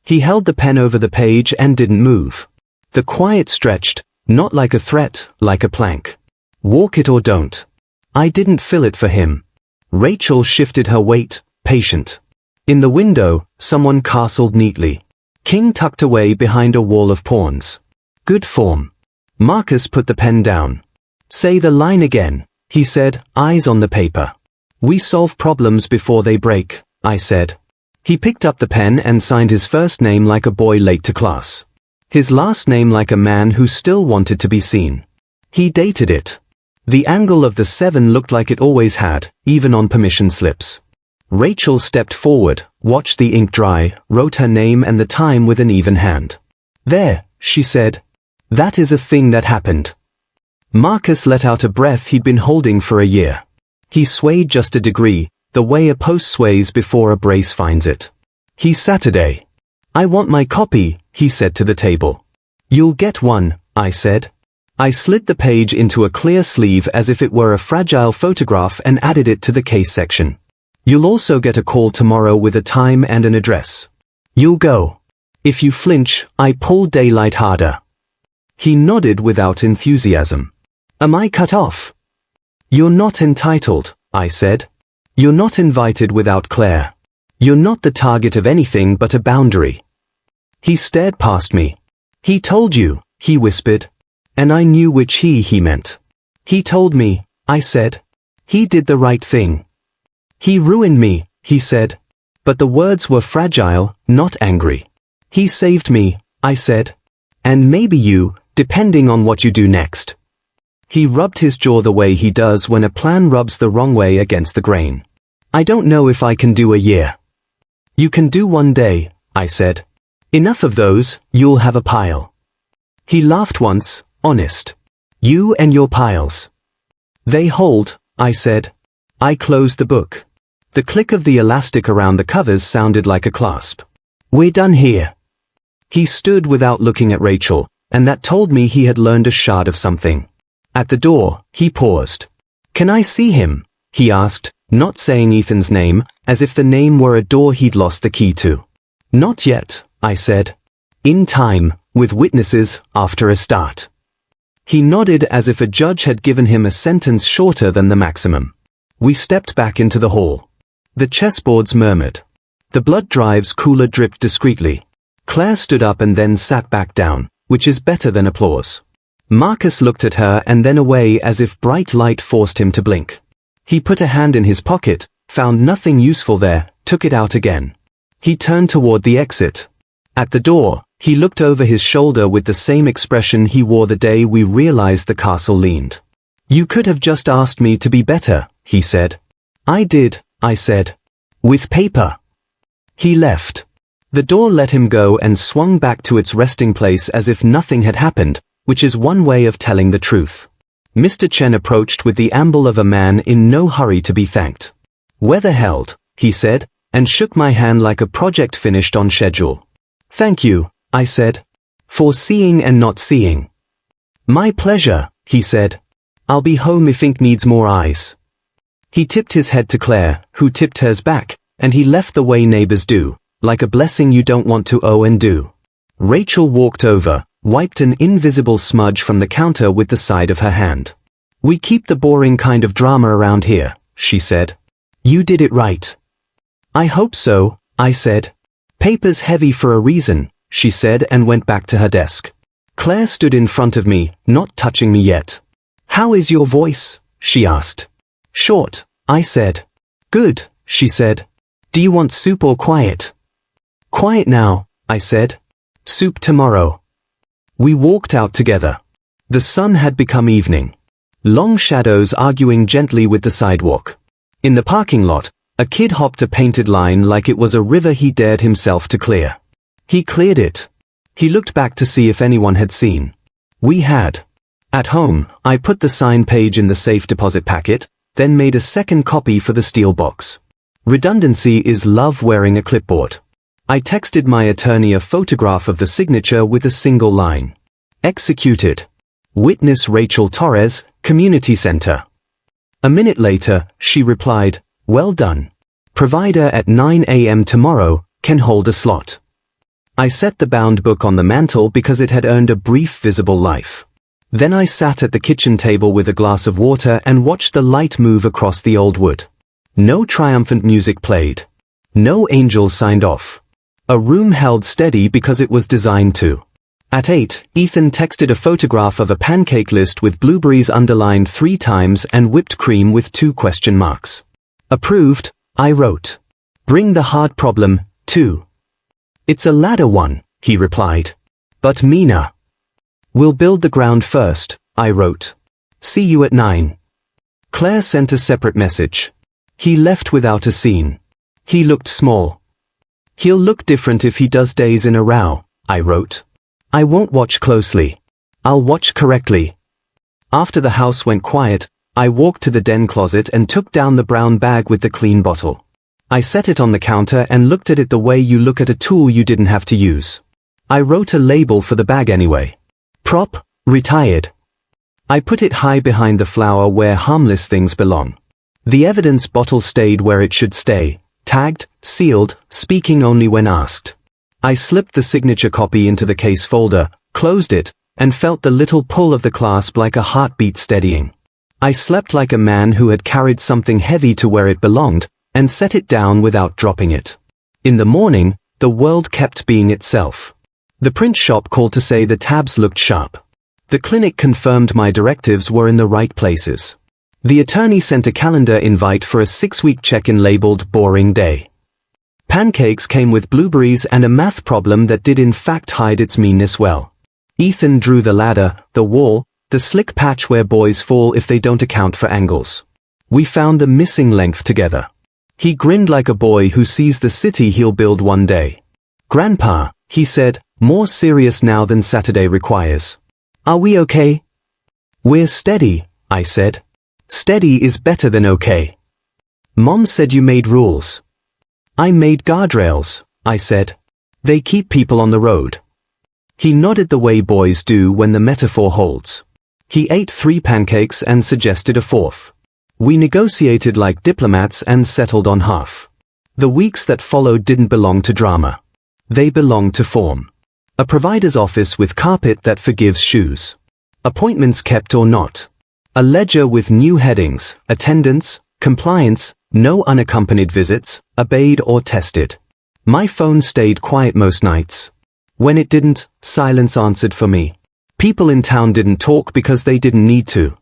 He held the pen over the page and didn't move. The quiet stretched, not like a threat, like a plank. Walk it or don't. I didn't fill it for him. Rachel shifted her weight, patient. In the window, someone castled neatly. King tucked away behind a wall of pawns. Good form. Marcus put the pen down. Say the line again, he said, eyes on the paper. We solve problems before they break, I said. He picked up the pen and signed his first name like a boy late to class. His last name like a man who still wanted to be seen. He dated it. The angle of the 7 looked like it always had, even on permission slips. Rachel stepped forward, watched the ink dry, wrote her name and the time with an even hand. There, she said. That is a thing that happened. Marcus let out a breath he'd been holding for a year. He swayed just a degree, the way a post sways before a brace finds it. He's Saturday. I want my copy, he said to the table. You'll get one, I said. I slid the page into a clear sleeve as if it were a fragile photograph and added it to the case section. You'll also get a call tomorrow with a time and an address. You'll go. If you flinch, I pull daylight harder. He nodded without enthusiasm. Am I cut off? You're not entitled, I said. You're not invited without Claire. You're not the target of anything but a boundary. He stared past me. He told you, he whispered. And I knew which he meant. He told me, I said. He did the right thing. He ruined me, he said. But the words were fragile, not angry. He saved me, I said. And maybe you, depending on what you do next. He rubbed his jaw the way he does when a plan rubs the wrong way against the grain. I don't know if I can do a year. You can do one day, I said. Enough of those, you'll have a pile. He laughed once, honest. You and your piles. They hold, I said. I closed the book. The click of the elastic around the covers sounded like a clasp. We're done here. He stood without looking at Rachel, and that told me he had learned a shard of something. At the door, he paused. Can I see him? He asked, not saying Ethan's name, as if the name were a door he'd lost the key to. Not yet, I said. In time, with witnesses, after a start. He nodded as if a judge had given him a sentence shorter than the maximum. We stepped back into the hall. The chessboards murmured. The blood drives cooler dripped discreetly. Claire stood up and then sat back down, which is better than applause. Marcus looked at her and then away as if bright light forced him to blink. He put a hand in his pocket, found nothing useful there, took it out again. He turned toward the exit. At the door, he looked over his shoulder with the same expression he wore the day we realized the castle leaned. You could have just asked me to be better, he said. I did, I said. With paper. He left. The door let him go and swung back to its resting place as if nothing had happened, which is one way of telling the truth. Mr. Chen approached with the amble of a man in no hurry to be thanked. Weather held, he said, and shook my hand like a project finished on schedule. Thank you, I said. For seeing and not seeing. My pleasure, he said. I'll be home if ink needs more eyes. He tipped his head to Claire, who tipped hers back, and he left the way neighbors do, like a blessing you don't want to owe and do. Rachel walked over, wiped an invisible smudge from the counter with the side of her hand. We keep the boring kind of drama around here, she said. You did it right. I hope so, I said. Paper's heavy for a reason, she said and went back to her desk. Claire stood in front of me, not touching me yet. How is your voice? She asked. Short, I said. Good, she said. Do you want soup or quiet? Quiet now, I said. Soup tomorrow. We walked out together. The sun had become evening. Long shadows arguing gently with the sidewalk. In the parking lot, a kid hopped a painted line like it was a river he dared himself to clear. He cleared it. He looked back to see if anyone had seen. We had. At home, I put the sign page in the safe deposit packet, then made a second copy for the steel box. Redundancy is love wearing a clipboard. I texted my attorney a photograph of the signature with a single line. Executed. Witness Rachel Torres, Community Center. A minute later, she replied, well done. Provider at 9 a.m. tomorrow, can hold a slot. I set the bound book on the mantle because it had earned a brief visible life. Then I sat at the kitchen table with a glass of water and watched the light move across the old wood. No triumphant music played. No angels signed off. A room held steady because it was designed to. At 8, Ethan texted a photograph of a pancake list with blueberries underlined 3 times and whipped cream with 2 question marks. Approved, I wrote. Bring the hard problem, too. It's a ladder one, he replied. But Mina. We'll build the ground first, I wrote. See you at 9. Claire sent a separate message. He left without a scene. He looked small. He'll look different if he does days in a row, I wrote. I won't watch closely. I'll watch correctly. After the house went quiet, I walked to the den closet and took down the brown bag with the clean bottle. I set it on the counter and looked at it the way you look at a tool you didn't have to use. I wrote a label for the bag anyway. Prop, retired. I put it high behind the flower where harmless things belong. The evidence bottle stayed where it should stay. Tagged, sealed, speaking only when asked. I slipped the signature copy into the case folder, closed it, and felt the little pull of the clasp like a heartbeat steadying. I slept like a man who had carried something heavy to where it belonged, and set it down without dropping it. In the morning, the world kept being itself. The print shop called to say the tabs looked sharp. The clinic confirmed my directives were in the right places. The attorney sent a calendar invite for a 6-week check-in labeled Boring Day. Pancakes came with blueberries and a math problem that did in fact hide its meanness well. Ethan drew the ladder, the wall, the slick patch where boys fall if they don't account for angles. We found the missing length together. He grinned like a boy who sees the city he'll build one day. Grandpa, he said, more serious now than Saturday requires. Are we okay? We're steady, I said. Steady is better than okay. Mom said you made rules. I made guardrails, I said. They keep people on the road. He nodded the way boys do when the metaphor holds. He ate 3 pancakes and suggested a 4th. We negotiated like diplomats and settled on half. The weeks that followed didn't belong to drama. They belonged to form. A provider's office with carpet that forgives shoes. Appointments kept or not. A ledger with new headings, attendance, compliance, no unaccompanied visits, obeyed or tested. My phone stayed quiet most nights. When it didn't, silence answered for me. People in town didn't talk because they didn't need to.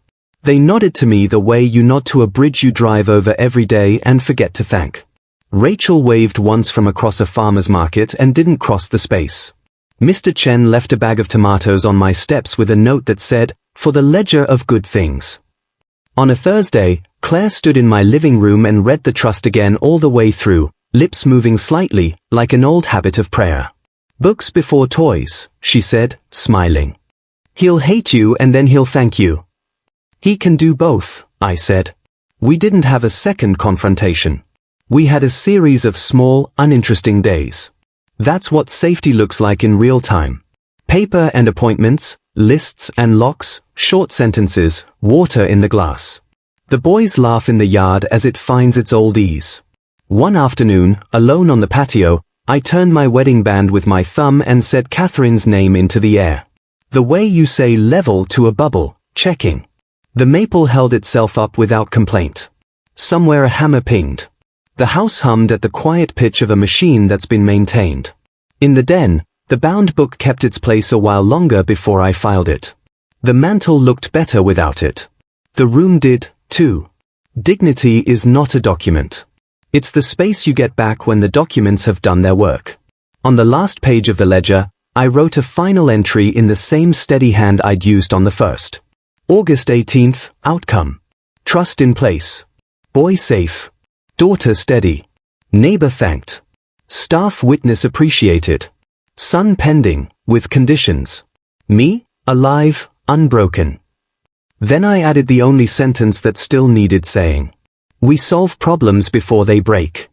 They nodded to me the way you nod to a bridge you drive over every day and forget to thank. Rachel waved once from across a farmer's market and didn't cross the space. Mr. Chen left a bag of tomatoes on my steps with a note that said, for the ledger of good things. On a Thursday, Claire stood in my living room and read the trust again all the way through, lips moving slightly, like an old habit of prayer. Books before toys, she said, smiling. He'll hate you and then he'll thank you. He can do both, I said. We didn't have a second confrontation. We had a series of small, uninteresting days. That's what safety looks like in real time. Paper and appointments, lists and locks, short sentences, water in the glass. The boys laugh in the yard as it finds its old ease. One afternoon, alone on the patio, I turned my wedding band with my thumb and said Catherine's name into the air. The way you say level to a bubble, checking. The maple held itself up without complaint. Somewhere a hammer pinged. The house hummed at the quiet pitch of a machine that's been maintained. In the den, the bound book kept its place a while longer before I filed it. The mantle looked better without it. The room did, too. Dignity is not a document. It's the space you get back when the documents have done their work. On the last page of the ledger, I wrote a final entry in the same steady hand I'd used on the first. August 18th, outcome. Trust in place. Boy safe. Daughter steady. Neighbor thanked. Staff witness appreciated. Son pending, with conditions. Me, alive, unbroken. Then I added the only sentence that still needed saying. We solve problems before they break.